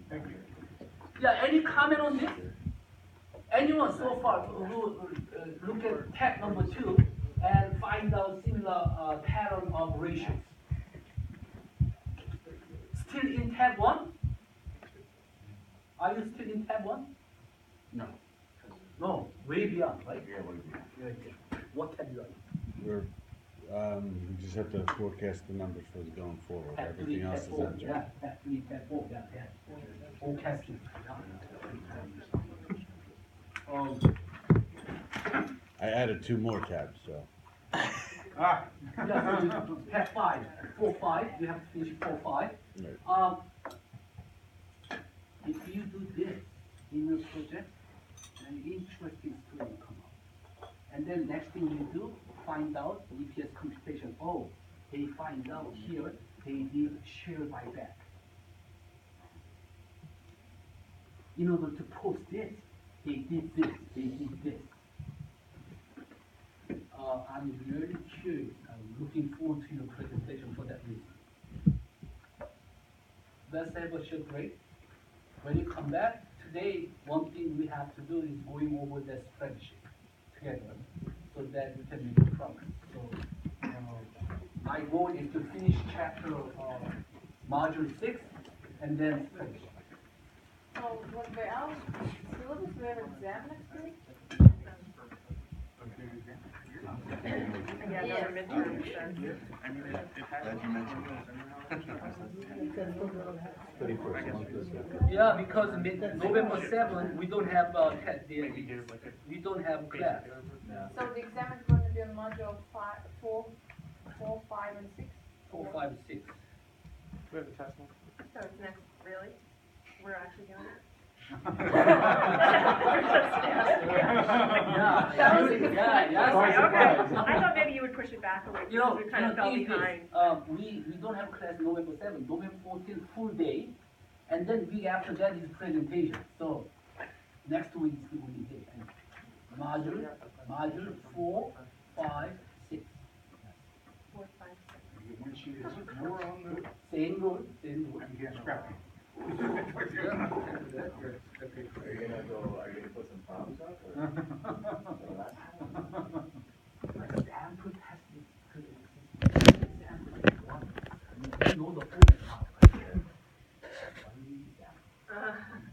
Speaker 2: Thank you.
Speaker 1: Yeah, any comment on this? Anyone so far who look at tab number 2 and find out similar pattern of ratios? Still in tab 1? Are you still in tab 1?
Speaker 5: No.
Speaker 1: No, way beyond, right?
Speaker 5: Yeah, what do you
Speaker 1: What tab you are?
Speaker 5: We're, we just have to forecast the numbers for the going forward.
Speaker 1: Tab 3,
Speaker 5: Everything else
Speaker 1: tab
Speaker 5: is
Speaker 1: 4,
Speaker 5: on
Speaker 1: yeah,
Speaker 5: track.
Speaker 1: tab 3, tab 4, yeah. Forecasting.
Speaker 5: I added 2 more tabs, so.
Speaker 2: Ah.
Speaker 1: Yeah, so you tab 5, 4, 5, you have to finish 4, 5.
Speaker 5: Right.
Speaker 1: If you do this in your project, an interesting story will come up. And then next thing you do, find out EPS computation. Oh, they find out here they did share buyback. In order to post this, they did this, they did this. I'm really curious. I'm looking forward to your presentation for that reason. Let's have a short break. When you come back, today, one thing we have to do is going over the spreadsheet together so that we can make progress. So, my goal is to finish chapter module 6 and then spreadsheet.
Speaker 4: So, what the else, syllabus, we have exam next week?
Speaker 3: Again, those are midterms, so.
Speaker 1: Yeah, because November 7, we don't have we don't have class.
Speaker 4: So the exam is going to be on module 4, 5, and 6?
Speaker 1: 4, 5, 6.
Speaker 3: So it's next, really? We're actually doing it? Okay, I thought maybe you would push it back a week,
Speaker 1: You know,
Speaker 3: because we kind of fell
Speaker 1: thing is this,
Speaker 3: behind.
Speaker 1: we don't have class November 7th, November 14th, full day, and then week after that is presentation, so next week is the only day. Module 4, 5, 6.
Speaker 3: 4, 5, 6.
Speaker 2: You get one sheet is more on the,
Speaker 1: Same rule, same rule.
Speaker 2: I'm getting scrappy.
Speaker 8: Are you gonna put some props up or?
Speaker 1: Sample testing, sample is one. You know the whole part, right? One sample.